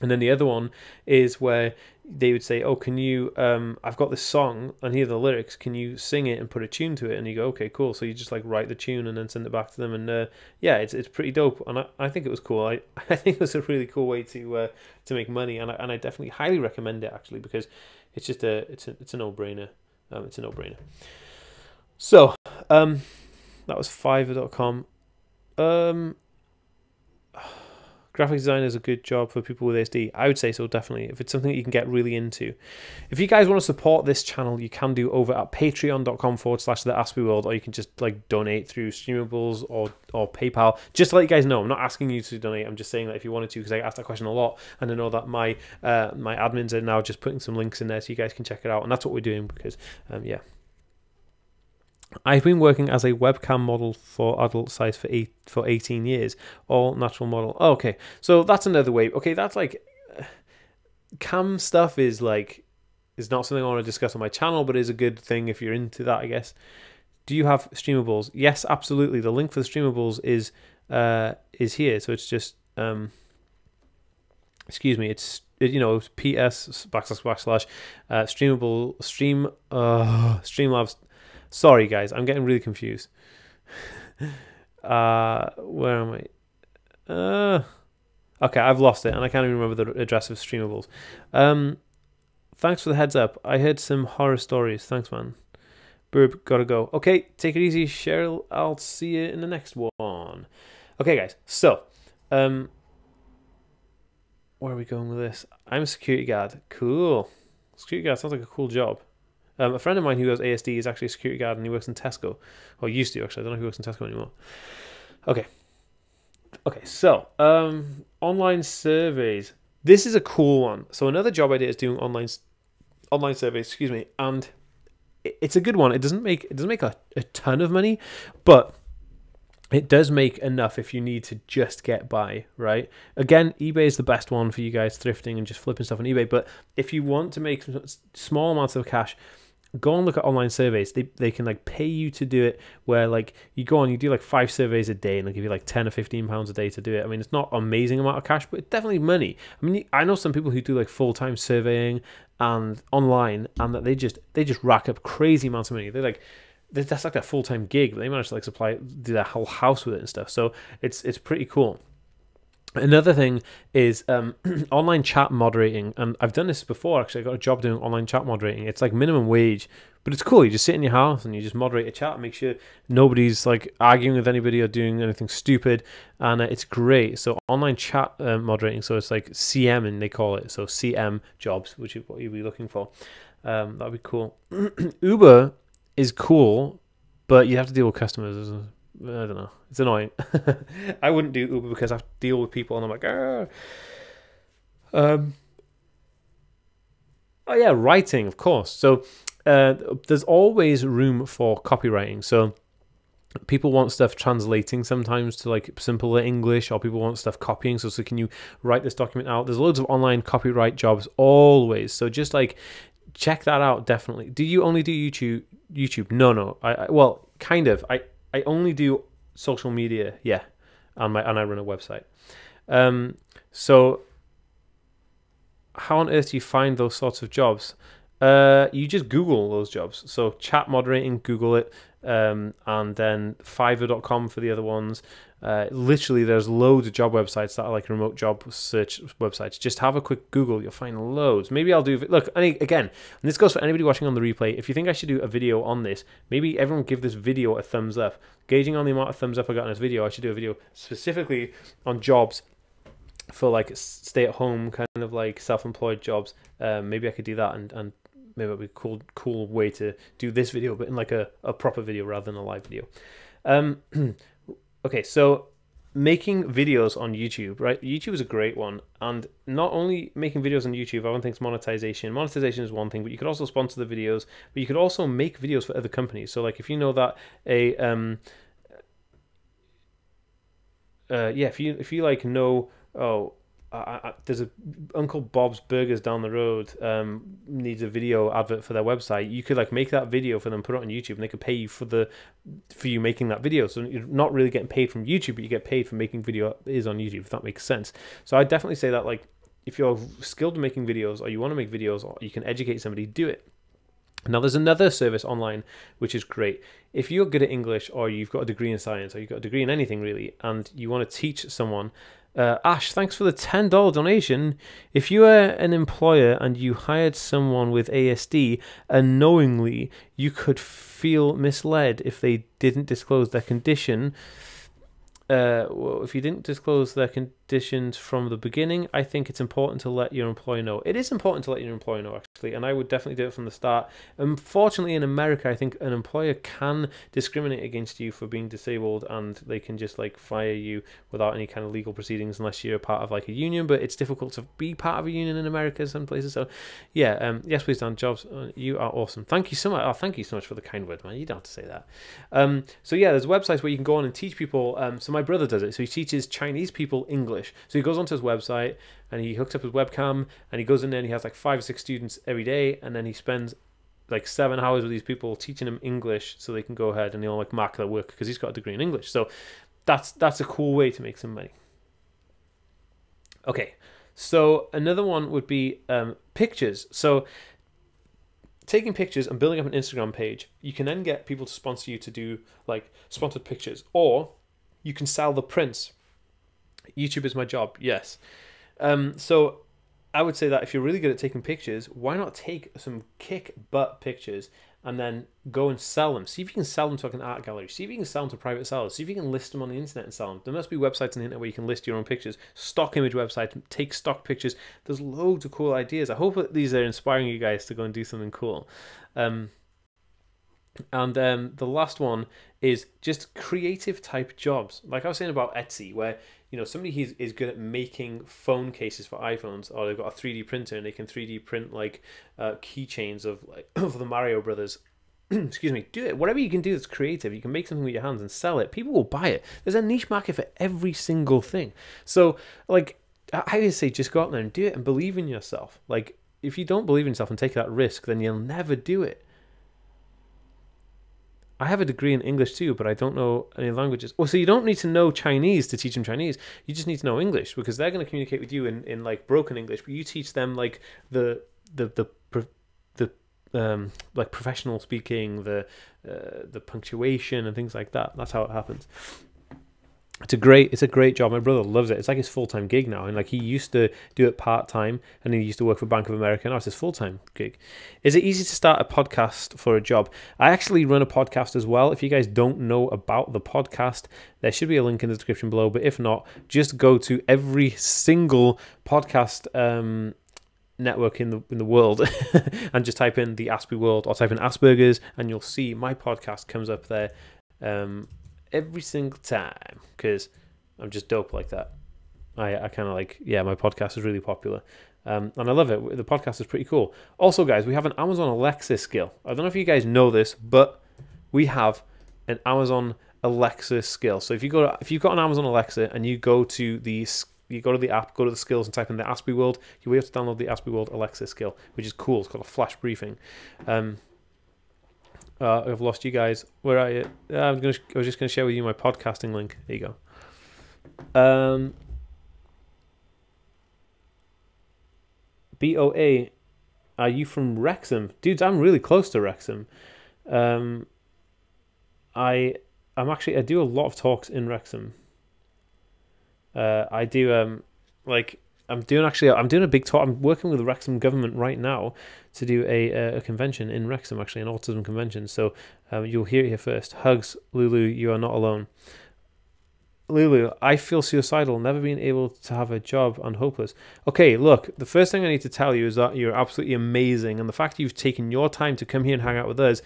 And then the other one is where they would say, "Oh, can you, I've got this song and here are the lyrics, can you sing it and put a tune to it?" And you go, "Okay, cool." So you just like write the tune and then send it back to them. And yeah, it's pretty dope. And I think it was cool. I think it was a really cool way to make money. And I definitely highly recommend it, actually, because it's just it's a no-brainer. It's a no-brainer. So that was Fiverr.com. graphic design is a good job for people with ASD. I would say so, definitely, if it's something that you can get really into. If you guys want to support this channel, you can do over at patreon.com/TheAspieWorld, or you can just like donate through Streamables or PayPal. Just to let you guys know, I'm not asking you to donate. I'm just saying that if you wanted to, because I asked that question a lot, and I know that my my admins are now just putting some links in there so you guys can check it out, and that's what we're doing because yeah. I've been working as a webcam model for adult size for 18 years, all natural model. Oh, okay, so that's another way. Okay, that's like cam stuff is not something I want to discuss on my channel, but is a good thing if you're into that, I guess. Do you have streamables? Yes, absolutely. The link for the streamables is here. So it's just excuse me. It's ps / Streamlabs. Sorry, guys, I'm getting really confused. Where am I? Okay, I've lost it, and I can't even remember the address of Streamables. Thanks for the heads up. I heard some horror stories. Thanks, man. Burb, gotta go. Okay, take it easy, Cheryl. I'll see you in the next one. Okay, guys, so, where are we going with this? I'm a security guard. Cool. Security guard sounds like a cool job. A friend of mine who has ASD is actually a security guard, and he works in Tesco. Or used to, actually. I don't know if he works in Tesco anymore. Okay. Okay, so, online surveys. This is a cool one. So another job idea is doing online surveys, excuse me, and it's a good one. It doesn't make a ton of money, but it does make enough if you need to just get by, right? Again, eBay is the best one for you guys thrifting and just flipping stuff on eBay, but if you want to make small amounts of cash, go and look at online surveys. They can like pay you to do it, where like you go on, you do like 5 surveys a day, and they'll give you like 10 or 15 pounds a day to do it. I mean, it's not an amazing amount of cash, but it's definitely money. I mean, I know some people who do like full-time surveying and online, and that they just rack up crazy amounts of money. That's like their full-time gig, but they manage to like do their whole house with it and stuff. So it's pretty cool. Another thing is online chat moderating, and I've done this before. Actually, I got a job doing online chat moderating. It's like minimum wage, but it's cool. You just sit in your house and you just moderate a chat, make sure nobody's like arguing with anybody or doing anything stupid, and it's great. So online chat moderating, so it's like CM, and they call it, so CM jobs, which is what you'd be looking for. That'd be cool. Uber is cool, but you have to deal with customers. I don't know. It's annoying. I wouldn't do Uber because I have to deal with people, and I'm like, oh yeah, writing, of course. So there's always room for copywriting. So people want stuff translating sometimes to like simpler English, or people want stuff copying. So can you write this document out? There's loads of online copyright jobs always. So just like check that out, definitely. Do you only do YouTube? No. Well, kind of. I only do social media, yeah, and I run a website. So how on earth do you find those sorts of jobs? You just Google those jobs. So chat moderating, Google it, and then Fiverr.com for the other ones. Literally, there's loads of job websites that are like remote job search websites. Just have a quick Google, you'll find loads. Maybe I'll do, look, again, and this goes for anybody watching on the replay. If you think I should do a video on this, maybe everyone give this video a thumbs up. Gauging on the amount of thumbs up I got in this video, I should do a video specifically on jobs for like stay-at-home kind of like self-employed jobs. Maybe I could do that, and maybe it'd be a cool way to do this video, but in like a proper video rather than a live video. Okay, so making videos on YouTube, right? YouTube is a great one, and not only making videos on YouTube, everyone thinks monetization. Monetization is one thing, but you could also sponsor the videos, but you could also make videos for other companies. So like if you know that if you like know, there's a Uncle Bob's Burgers down the road needs a video advert for their website, you could like make that video for them, put it on YouTube, and they could pay you for you making that video. So you're not really getting paid from YouTube, but you get paid for making video is on YouTube, if that makes sense. So I definitely say that like if you're skilled in making videos, or you want to make videos, or you can educate somebody, do it. Now there's another service online which is great. If you're good at English, or you've got a degree in science, or you've got a degree in anything really, and you want to teach someone, Ash, thanks for the $10 donation. If you were an employer and you hired someone with ASD, unknowingly you could feel misled if they didn't disclose their condition. well, if you didn't disclose their conditions from the beginning, I think it's important to let your employer know. It is important to let your employer know, actually, and I would definitely do it from the start. Unfortunately, in America, I think an employer can discriminate against you for being disabled, and they can just like fire you without any kind of legal proceedings unless you're part of like a union. But it's difficult to be part of a union in America, some places. So, yeah, yes, please, Dan Jobs, you are awesome. Thank you so much. Oh, thank you so much for the kind word, man. You don't have to say that. So yeah, there's websites where you can go on and teach people. So my brother does it. So he teaches Chinese people English. So he goes onto his website and he hooks up his webcam and he goes in there and he has like 5 or 6 students every day, and then he spends like 7 hours with these people teaching them English so they can go ahead and they'll like mark their work because he's got a degree in English. So that's a cool way to make some money. Okay, so another one would be pictures. So taking pictures and building up an Instagram page, you can then get people to sponsor you to do like sponsored pictures, or you can sell the prints. YouTube is my job, yes. So I would say that if you're really good at taking pictures, why not take some kick butt pictures and then go and sell them? See if you can sell them to like an art gallery. See if you can sell them to private sellers. See if you can list them on the internet and sell them. There must be websites on the internet where you can list your own pictures. Stock image websites, take stock pictures. There's loads of cool ideas. I hope that these are inspiring you guys to go and do something cool. And the last one is just creative type jobs. Like I was saying about Etsy, where somebody is good at making phone cases for iPhones, or they've got a 3D printer and they can 3D print like keychains of like of the Mario Brothers. Excuse me. Do it. Whatever you can do that's creative, you can make something with your hands and sell it. People will buy it. There's a niche market for every single thing. So like I would say, just go out there and do it and believe in yourself. Like if you don't believe in yourself and take that risk, then you'll never do it. I have a degree in English too, but I don't know any languages. Well, so you don't need to know Chinese to teach them Chinese. You just need to know English, because they're going to communicate with you in like broken English, but you teach them like the like professional speaking, the punctuation and things like that. That's how it happens. It's a great job. My brother loves it. It's like his full-time gig now, and like he used to do it part-time, and he used to work for Bank of America. Now it's his full-time gig. Is it easy to start a podcast for a job? I actually run a podcast as well. If you guys don't know about the podcast, there should be a link in the description below, but if not, just go to every single podcast network in the world and just type in the Aspie World or type in Aspergers, and you'll see my podcast comes up there every single time, because I'm just dope like that. I kind of like, yeah, my podcast is really popular, and I love it. The podcast is pretty cool. Also, guys, we have an Amazon Alexa skill. I don't know if you guys know this, but we have an Amazon Alexa skill. So if you've got an Amazon Alexa and you go to the app, go to the skills and type in the Aspie World, you'll be able to download the Aspie World Alexa skill, which is cool. It's called a flash briefing. I've lost you guys. Where are you? I was just going to share with you my podcasting link. There you go. BOA, are you from Wrexham? Dudes, I'm really close to Wrexham. I do a lot of talks in Wrexham. I'm doing a big talk. I'm working with the Wrexham government right now to do a convention in Wrexham, actually, an autism convention. So you'll hear it here first. Hugs, Lulu, you are not alone. Lulu, I feel suicidal, never being able to have a job and hopeless. Okay, look, the first thing I need to tell you is that you're absolutely amazing, and the fact that you've taken your time to come here and hang out with us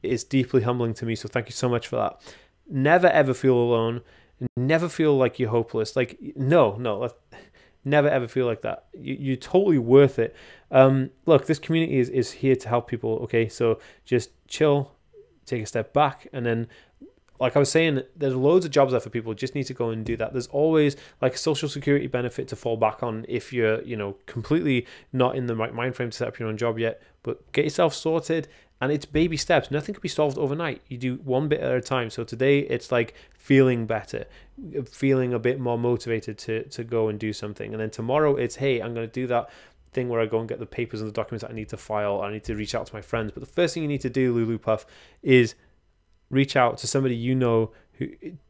is deeply humbling to me, so thank you so much for that. Never ever feel alone. Never feel like you're hopeless. Like, no. Never ever feel like that. You're totally worth it. Look, this community is here to help people, okay? So just chill, take a step back, and then, like I was saying, there's loads of jobs there for people. Just need to go and do that. There's always like a social security benefit to fall back on if you're, completely not in the right mind frame to set up your own job yet. But get yourself sorted, and it's baby steps. Nothing can be solved overnight. You do one bit at a time. So today it's like feeling better, feeling a bit more motivated to go and do something. And then tomorrow it's, hey, I'm going to do that thing where I go and get the papers and the documents that I need to file. I need to reach out to my friends. But the first thing you need to do, Lulu Puff, is reach out to somebody who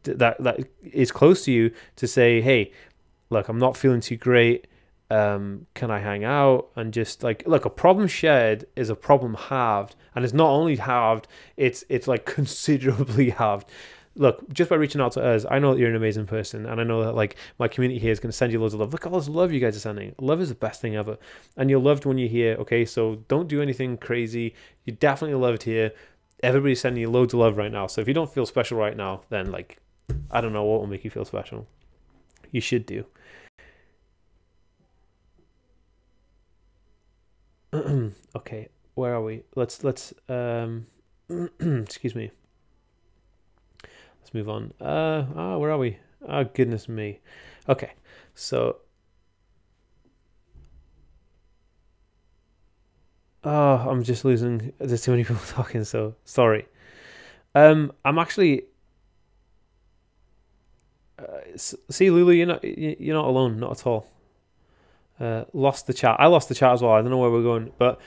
that is close to you to say, hey, look, I'm not feeling too great. Can I hang out? And just like, look, a problem shared is a problem halved, and it's not only halved, it's like considerably halved. look, just by reaching out to us, I know that you're an amazing person, and I know that like my community here is going to send you loads of love. Look at all this love you guys are sending. Love is the best thing ever, and you're loved when you're here. Okay, so don't do anything crazy. You're definitely loved here. Everybody's sending you loads of love right now. So if you don't feel special right now, then like, I don't know what will make you feel special. You should do. Okay, where are we? Let's excuse me. Let's move on. Where are we? Oh, goodness me. Okay, so I'm just losing. There's too many people talking, so sorry. I'm actually. See, Lulu, you're not alone, not at all. Lost the chat. I lost the chat as well. I don't know where we're going, but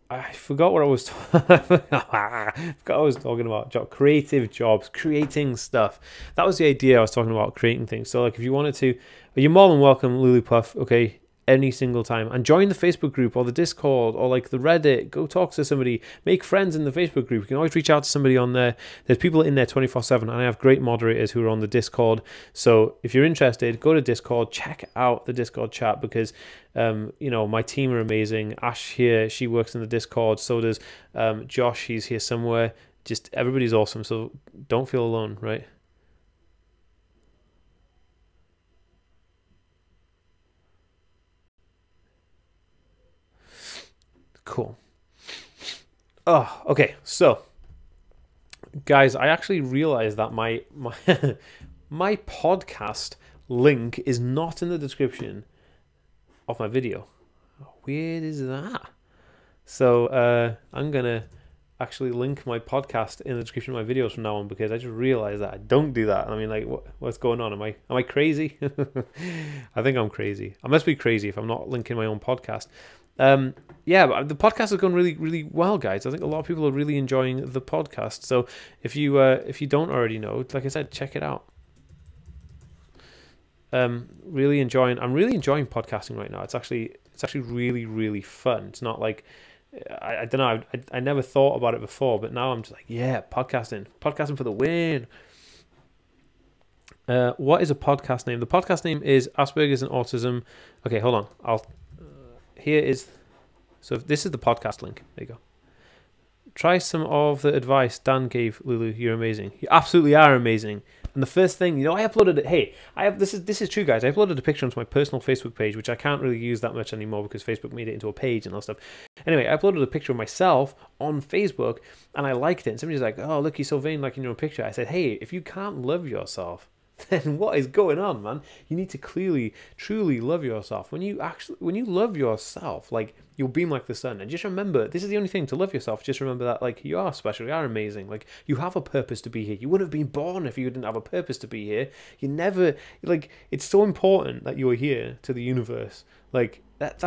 I forgot what I was. I forgot what I was talking about. Creative jobs, creating stuff. That was the idea I was talking about, creating things. So, like, if you wanted to, you're more than welcome, Lulu Puff. Okay, any single time, and join the Facebook group or the Discord or like the Reddit. Go talk to somebody, make friends in the Facebook group. You can always reach out to somebody on there. There's people in there 24/7, and I have great moderators who are on the Discord. So if you're interested, go to Discord, check out the Discord chat, because my team are amazing. Ash here, she works in the Discord. So does Josh, he's here somewhere. Just everybody's awesome, so don't feel alone, right? Cool. Oh, okay. So, guys, I actually realized that my my podcast link is not in the description of my video. How weird is that? So, I'm gonna actually link my podcast in the description of my videos from now on, because I just realized that I don't do that. I mean, like, what's going on? Am I crazy? I think I'm crazy. I must be crazy if I'm not linking my own podcast. Yeah, but the podcast has gone really, really well, guys. I think a lot of people are really enjoying the podcast. So if you don't already know, like I said, check it out. I'm really enjoying podcasting right now. It's actually really, really fun. It's not like I don't know. I never thought about it before, but now I'm just like, yeah, podcasting for the win. What is a podcast name? The podcast name is Aspergers and Autism. Okay, hold on. Here is, so this is the podcast link. There you go. Try some of the advice Dan gave, Lulu. You're amazing. You absolutely are amazing. And the first thing, I uploaded it. Hey, this is true, guys. I uploaded a picture onto my personal Facebook page, which I can't really use that much anymore because Facebook made it into a page and all stuff. Anyway, I uploaded a picture of myself on Facebook, and I liked it. And somebody's like, "Oh, look, you're so vain, liking your own picture." I said, "Hey, if you can't love yourself, then what is going on, man? You need to clearly, truly love yourself. When you love yourself, like, you'll beam like the sun. And just remember, this is the only thing, to love yourself. Just remember that, like, you are special, you are amazing. Like, you have a purpose to be here. You wouldn't have been born if you didn't have a purpose to be here. You never, like, it's so important that you are here to the universe. Like, that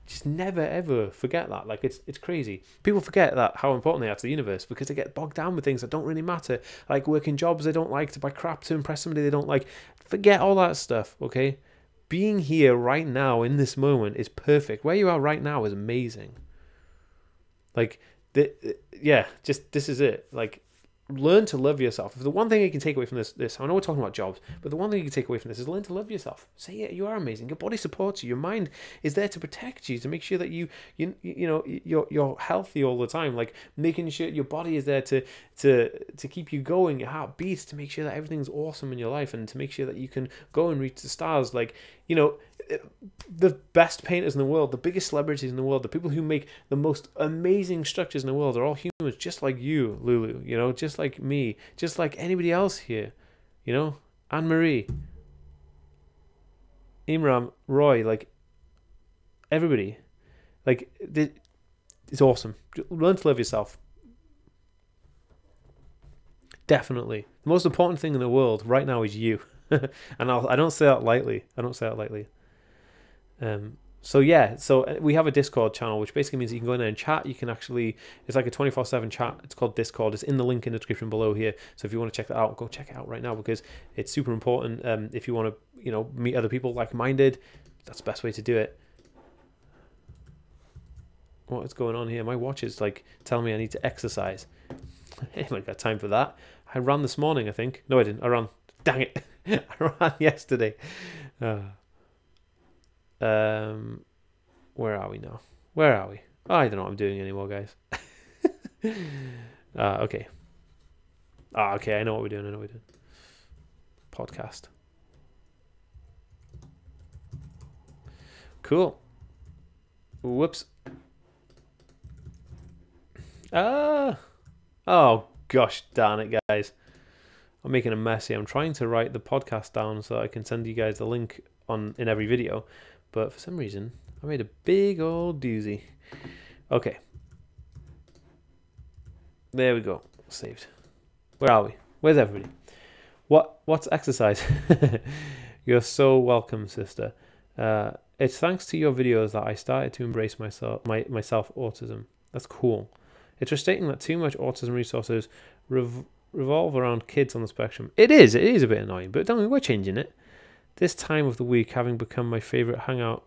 just never ever forget that. Like, it's crazy. People forget that, how important they are to the universe, because they get bogged down with things that don't really matter, like working jobs they don't like, to buy crap to impress somebody they don't like. Forget all that stuff, okay? Being here right now in this moment is perfect. Where you are right now is amazing. Like, just this is it. Like, learn to love yourself. If the one thing you can take away from this, I know we're talking about jobs, but the one thing you can take away from this is learn to love yourself. Say it, you are amazing. Your body supports you. Your mind is there to protect you, to make sure that you're healthy all the time. Like, making sure your body is there to keep you going, your heart beats, to make sure that everything's awesome in your life, and to make sure that you can go and reach the stars. Like, the best painters in the world, the biggest celebrities in the world, the people who make the most amazing structures in the world are all humans, just like you, Lulu, just like me, just like anybody else here, Anne-Marie, Imran, Roy, like, everybody. Like, it's awesome. Learn to love yourself. Definitely. The most important thing in the world right now is you. And I don't say that lightly. So we have a Discord channel, which basically means you can go in there and chat. You can actually, it's like a 24/7 chat. It's called Discord. It's in the link in the description below here. So if you want to check that out, go check it out right now, because it's super important. If you want to, meet other people like-minded, that's the best way to do it. What is going on here? My watch is like telling me I need to exercise. I haven't got time for that. I I ran this morning, I think. No, I didn't. I ran. Dang it. I ran yesterday. Where are we now? Where are we? Oh, I don't know what I'm doing anymore, guys. Okay. Okay, I know what we're doing. Podcast. Cool. Whoops. Oh, gosh darn it, guys. I'm making a mess here. I'm trying to write the podcast down so I can send you guys the link in every video. But for some reason, I made a big old doozy. Okay. There we go. Saved. Where are we? Where's everybody? What's exercise? You're so welcome, sister. It's thanks to your videos that I started to embrace myself autism. That's cool. It's frustrating that too much autism resources revolve around kids on the spectrum. It is a bit annoying, but don't worry, we're changing it. This time of the week having become my favorite hangout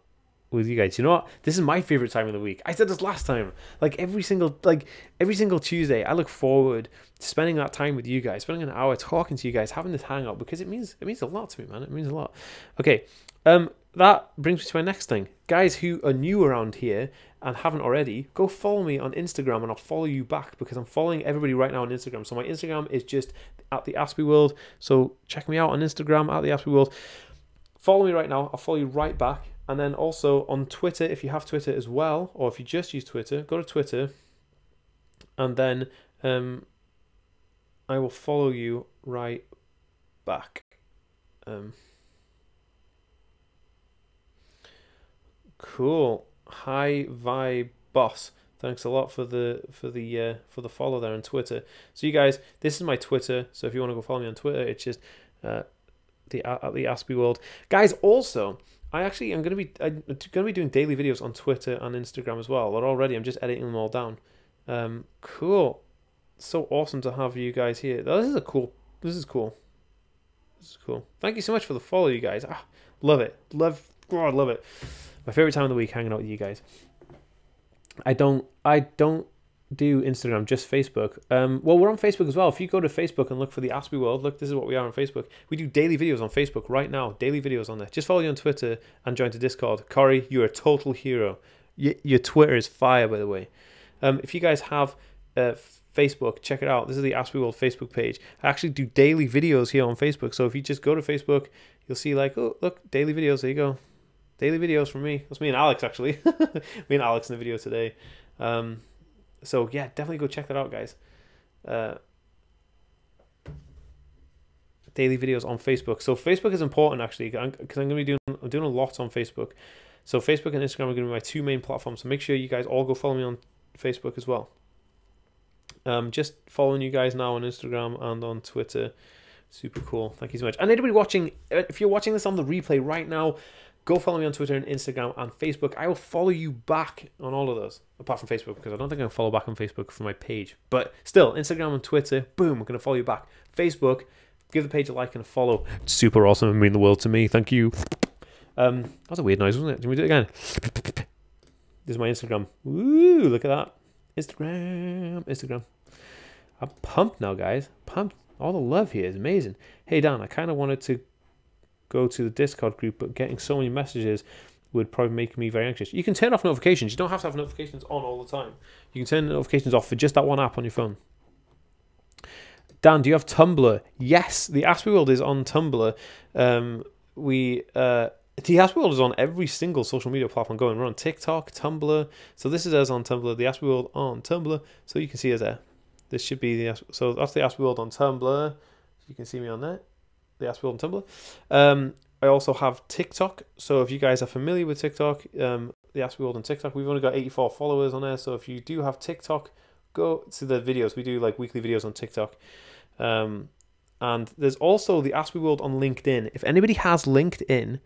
with you guys. You know what? This is my favorite time of the week. I said this last time. Like every single Tuesday, I look forward to spending that time with you guys, spending an hour talking to you guys, having this hangout, because it means a lot to me, man. It means a lot. Okay. That brings me to my next thing. Guys who are new around here and haven't already, go follow me on Instagram and I'll follow you back, because I'm following everybody right now on Instagram. So my Instagram is just at TheAspieWorld. So check me out on Instagram at TheAspieWorld. Follow me right now. I'll follow you right back. And then also on Twitter, if you have Twitter as well, or if you just use Twitter, go to Twitter. And then I will follow you right back. Cool. High Vibe Boss. Thanks a lot for the follow there on Twitter. So you guys, this is my Twitter. So if you want to go follow me on Twitter, it's just at the Aspie World. Guys, also, I'm gonna be doing daily videos on Twitter and Instagram as well. Or already, I'm just editing them all down. Cool. So awesome to have you guys here. This is cool. Thank you so much for the follow, you guys. Love it. I love it. My favorite time of the week, hanging out with you guys. I don't do Instagram, just Facebook. Well, we're on Facebook as well. If you go to Facebook and look for the Aspie World, look, this is what we are on Facebook. We do daily videos on Facebook right now. Daily videos on there. Just follow you on Twitter and join the Discord. Corey, you're a total hero. Your Twitter is fire, by the way. If you guys have Facebook, check it out. This is the Aspie World Facebook page. I actually do daily videos here on Facebook. So if you just go to Facebook, you'll see like, oh, look, daily videos. There you go. Daily videos from me. That's me and Alex, actually. Me and Alex in the video today. So yeah, definitely go check that out, guys. Daily videos on Facebook. So Facebook is important, actually, because I'm doing a lot on Facebook. So Facebook and Instagram are going to be my two main platforms. So make sure you guys all go follow me on Facebook as well. Just following you guys now on Instagram and on Twitter. Super cool. Thank you so much. And anybody watching, if you're watching this on the replay right now, go follow me on Twitter and Instagram and Facebook. I will follow you back on all of those, apart from Facebook, because I don't think I can follow back on Facebook for my page. But still, Instagram and Twitter, boom, I'm going to follow you back. Facebook, give the page a like and a follow. It's super awesome and mean the world to me. Thank you. That was a weird noise, wasn't it? Can we do it again? This is my Instagram. Woo, look at that. Instagram. I'm pumped now, guys. Pumped. All the love here is amazing. Hey, Dan, I kind of wanted to go to the Discord group, but getting so many messages would probably make me very anxious. You can turn off notifications. You don't have to have notifications on all the time. You can turn the notifications off for just that one app on your phone. Dan, do you have Tumblr? Yes, the Aspie World is on Tumblr. The Aspie World is on every single social media platform going. We're on TikTok, Tumblr. So this is us on Tumblr, the Aspie World on Tumblr. So you can see us there. This should be so that's the Aspie World on Tumblr. You can see me on there. The Aspie World on Tumblr. I also have TikTok. So if you guys are familiar with TikTok, the Aspie World on TikTok, we've only got 84 followers on there. So if you do have TikTok, go to the videos. We do like weekly videos on TikTok. And there's also the Aspie World on LinkedIn. If anybody has LinkedIn,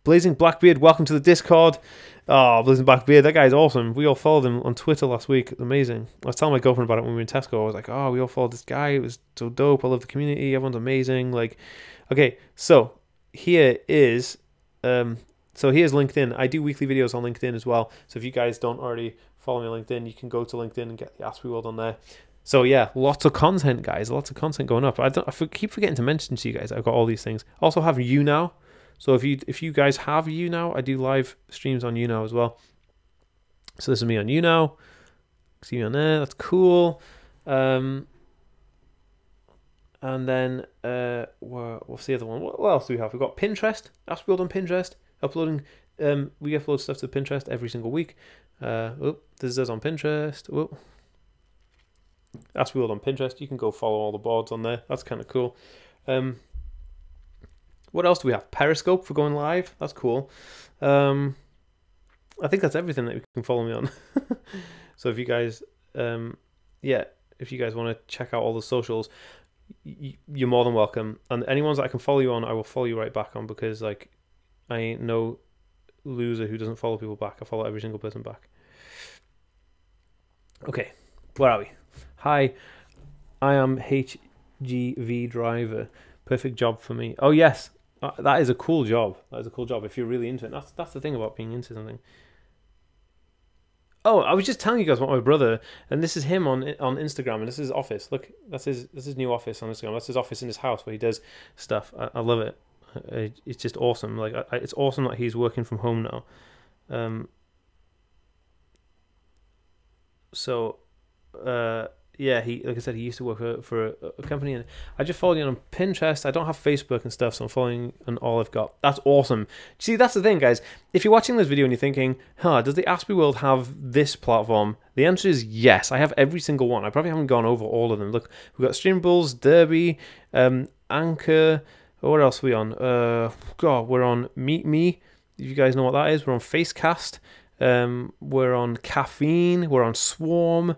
Blazing Blackbeard, welcome to the Discord. Oh, Blazing Blackbeard, that guy's awesome. We all followed him on Twitter last week. It's amazing. I was telling my girlfriend about it when we were in Tesco. I was like, oh, we all followed this guy. It was so dope. I love the community. Everyone's amazing. Like, okay, so here is here's LinkedIn. I do weekly videos on LinkedIn as well. So if you guys don't already follow me on LinkedIn, you can go to LinkedIn and get the Aspie World on there. So yeah, lots of content, guys. Lots of content going up. I keep forgetting to mention to you guys, I've got all these things. Also have YouNow. So if you guys have YouNow, I do live streams on YouNow as well. So this is me on YouNow. See me on there. That's cool. And then what's the other one? What else do we have? We've got Pinterest. AspieWorld on Pinterest. Uploading. We upload stuff to Pinterest every single week. This is us on Pinterest. AspieWorld on Pinterest. You can go follow all the boards on there. That's kind of cool. What else do we have? Periscope for going live. That's cool. I think that's everything that you can follow me on. So if you guys, if you guys want to check out all the socials, you're more than welcome. And any ones that I can follow you on, I will follow you right back on, because like I ain't no loser who doesn't follow people back. I follow every single person back. Okay, where are we? Hi, I am HGV driver. Perfect job for me. Oh yes, that is a cool job. That is a cool job if you're really into it. That's the thing about being into something. Oh, I was just telling you guys about my brother, and this is him on Instagram, and this is his office. Look, that's his new office on Instagram. That's his office in his house where he does stuff. I love it. It's just awesome. Like it's awesome that he's working from home now. Yeah, like I said, he used to work for a company, and I just followed you on Pinterest. I don't have Facebook and stuff, so I'm following on all I've got. That's awesome. See, that's the thing, guys. If you're watching this video and you're thinking, does the Aspie World have this platform? The answer is yes. I have every single one. I probably haven't gone over all of them. Look, we've got Streamables, Derby, Anchor. What else are we on? We're on Meet Me. If you guys know what that is, we're on Facecast. We're on Caffeine. We're on Swarm.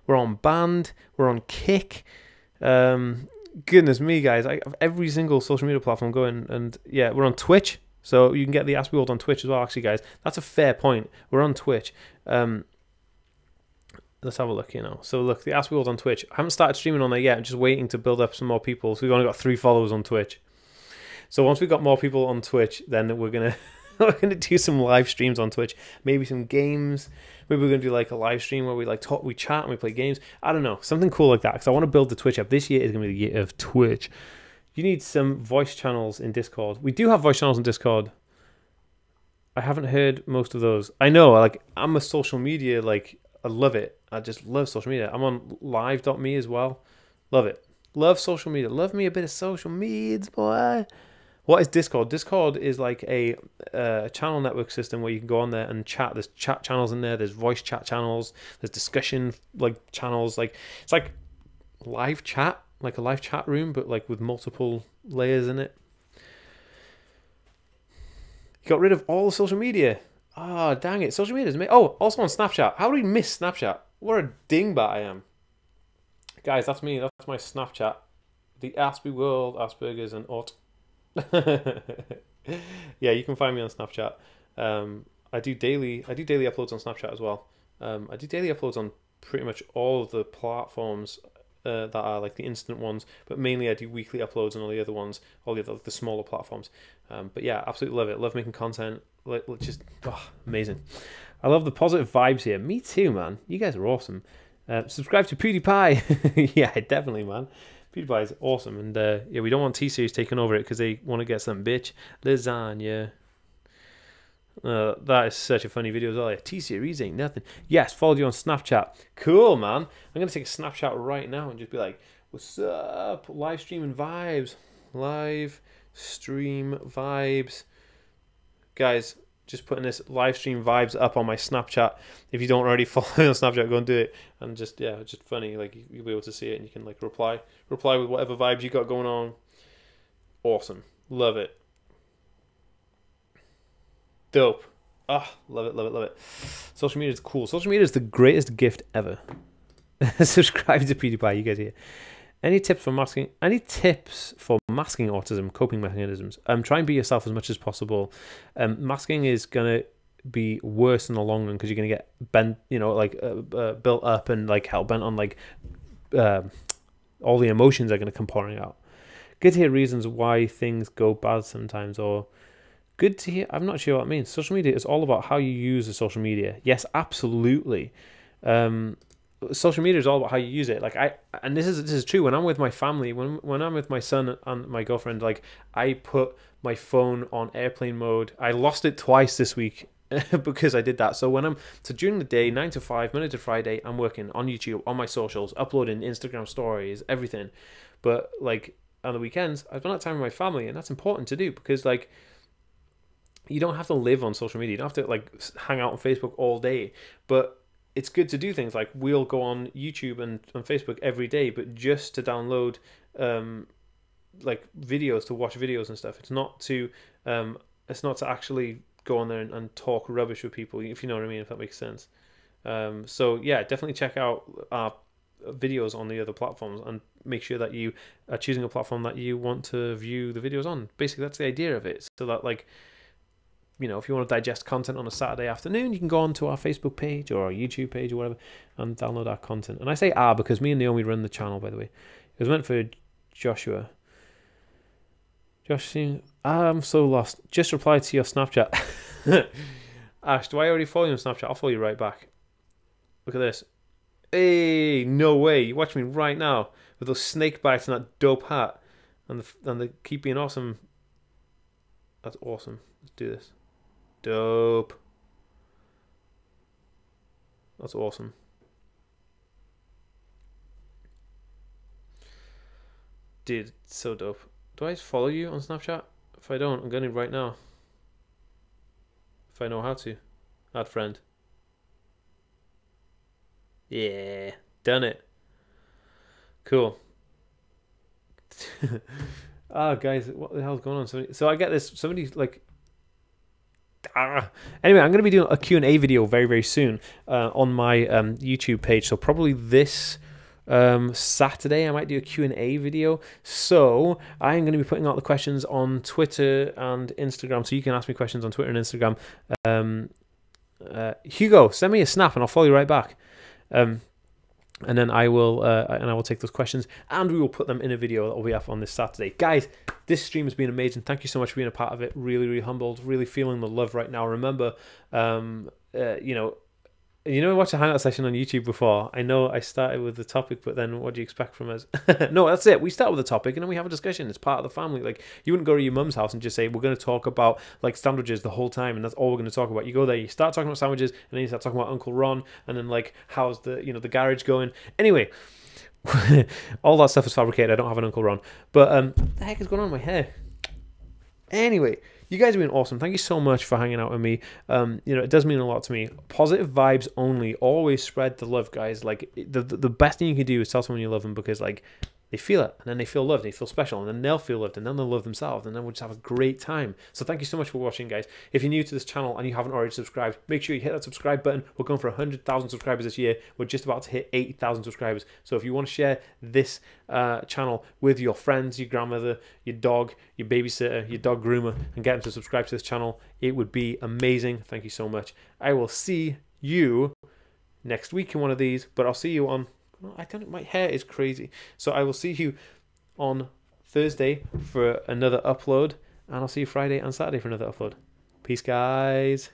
We're on Band. We're on Kick. Goodness me, guys. I have every single social media platform going. And yeah, we're on Twitch. So you can get the Aspie World on Twitch as well, actually, guys. That's a fair point. We're on Twitch. Let's have a look, So look, the Aspie World on Twitch. I haven't started streaming on there yet. I'm just waiting to build up some more people. So we've only got 3 followers on Twitch. So once we've got more people on Twitch, then we're going to... we're going to do some live streams on Twitch, maybe some games. Maybe we're going to do like a live stream where we we chat and we play games. I don't know, something cool like that, because I want to build the Twitch up. This year is going to be the year of Twitch. You need some voice channels in Discord. We do have voice channels in Discord. I haven't heard most of those. I know, I'm a social media, I love it. I just love social media. I'm on live.me as well. Love it. Love social media. Love me a bit of social medias, boy. What is Discord? Discord is like a channel network system where you can go on there and chat. There's chat channels in there. There's voice chat channels. There's discussion channels. It's like live chat, like a live chat room, but with multiple layers in it. You got rid of all the social media. Ah, dang it! Social media is also on Snapchat. How do we miss Snapchat? What a dingbat I am, guys. That's me. That's my Snapchat. The Aspie World, Aspergers, and Aut. Yeah, you can find me on Snapchat. I do daily uploads on Snapchat as well. I do daily uploads on pretty much all of the platforms that are like the instant ones, but mainly I do weekly uploads on all the other ones, all the smaller platforms. But yeah, absolutely love it. Love making content. Just amazing. I love the positive vibes here. Me too, man. You guys are awesome. Subscribe to PewDiePie. Yeah, definitely, man. PewDiePie is awesome, and yeah, we don't want T-Series taking over it because they want to get some bitch lasagna. That is such a funny video as well. Yeah, T-Series ain't nothing. Yes, followed you on Snapchat. Cool, man. I'm gonna take a Snapchat right now and just be like, "What's up? Live streaming vibes, live stream vibes, guys." Just putting this live stream vibes up on my Snapchat. If you don't already follow me on Snapchat, go and do it. And just just funny. You'll be able to see it, and you can reply with whatever vibes you got going on. Awesome, love it, dope. Love it, love it, love it. Social media is cool. Social media is the greatest gift ever. Subscribe to PewDiePie, you guys here. Any tips for masking? Any tips for masking autism, coping mechanisms? Try and be yourself as much as possible. Masking is gonna be worse in the long run because you're gonna get bent, built up and hell bent on all the emotions are gonna come pouring out. Good to hear reasons why things go bad sometimes, or good to hear. I'm not sure what it means. Social media is all about how you use the social media. Yes, absolutely. social media is all about how you use it. Like and this is true. When I'm with my family, when I'm with my son and my girlfriend, like I put my phone on airplane mode. I lost it twice this week because I did that. So during the day, 9 to 5, Monday to Friday, I'm working on YouTube, on my socials, uploading Instagram stories, everything. But like on the weekends, I spend that time with my family, and that's important to do because like you don't have to live on social media. You don't have to like hang out on Facebook all day, but it's good to do things like we'll go on YouTube and on Facebook every day, but just to download like videos, to watch videos and stuff. It's not to actually go on there and talk rubbish with people, if you know what I mean, if that makes sense. So yeah, definitely check out our videos on the other platforms and make sure that you are choosing a platform that you want to view the videos on. Basically, that's the idea of it. So that like, you know, if you want to digest content on a Saturday afternoon, you can go on to our Facebook page or our YouTube page or whatever and download our content. And I say because me and Naomi run the channel, by the way. It was meant for Joshua. Josh, I'm so lost. Just reply to your Snapchat. Ash, do I already follow you on Snapchat? I'll follow you right back. Look at this. Hey, no way. You watch me right now with those snake bites and that dope hat and the keep being awesome. That's awesome. Let's do this. Dope. That's awesome. Dude, so dope. Do I follow you on Snapchat? If I don't, I'm going to right now. If I know how to. Add friend. Yeah, done it. Cool. Guys, what the hell's going on? So I get this. Somebody's like... Anyway, I'm going to be doing a Q&A video very, very soon on my YouTube page. So probably this Saturday I might do a Q&A video. So I'm going to be putting out the questions on Twitter and Instagram. So you can ask me questions on Twitter and Instagram. Hugo, send me a snap and I'll follow you right back. And then I will take those questions and we will put them in a video that will be up on this Saturday. Guys, this stream has been amazing. Thank you so much for being a part of it. Really, really humbled. Really feeling the love right now. Remember, watch a hangout session on YouTube before. I know I started with the topic, but then what do you expect from us? No, that's it. We start with a topic and then we have a discussion. It's part of the family. Like, you wouldn't go to your mum's house and just say, we're going to talk about like sandwiches the whole time and that's all we're going to talk about. You go there, you start talking about sandwiches, and then you start talking about Uncle Ron, and then like, how's the garage going? Anyway, all that stuff is fabricated. I don't have an Uncle Ron. But what the heck is going on with my hair? Anyway, you guys have been awesome. Thank you so much for hanging out with me. It does mean a lot to me. Positive vibes only. Always spread the love, guys. Like the best thing you can do is tell someone you love them, because like they feel it, and then they feel loved, they feel special, and then they'll feel loved, and then they'll love themselves, and then we'll just have a great time. So thank you so much for watching, guys. If you're new to this channel and you haven't already subscribed, make sure you hit that subscribe button. We're going for 100,000 subscribers this year. We're just about to hit 80,000 subscribers. So if you want to share this channel with your friends, your grandmother, your dog, your babysitter, your dog groomer, and get them to subscribe to this channel, it would be amazing. Thank you so much. I will see you next week in one of these, but I'll see you on... I don't. My hair is crazy. So I will see you on Thursday for another upload, and I'll see you Friday and Saturday for another upload. Peace, guys.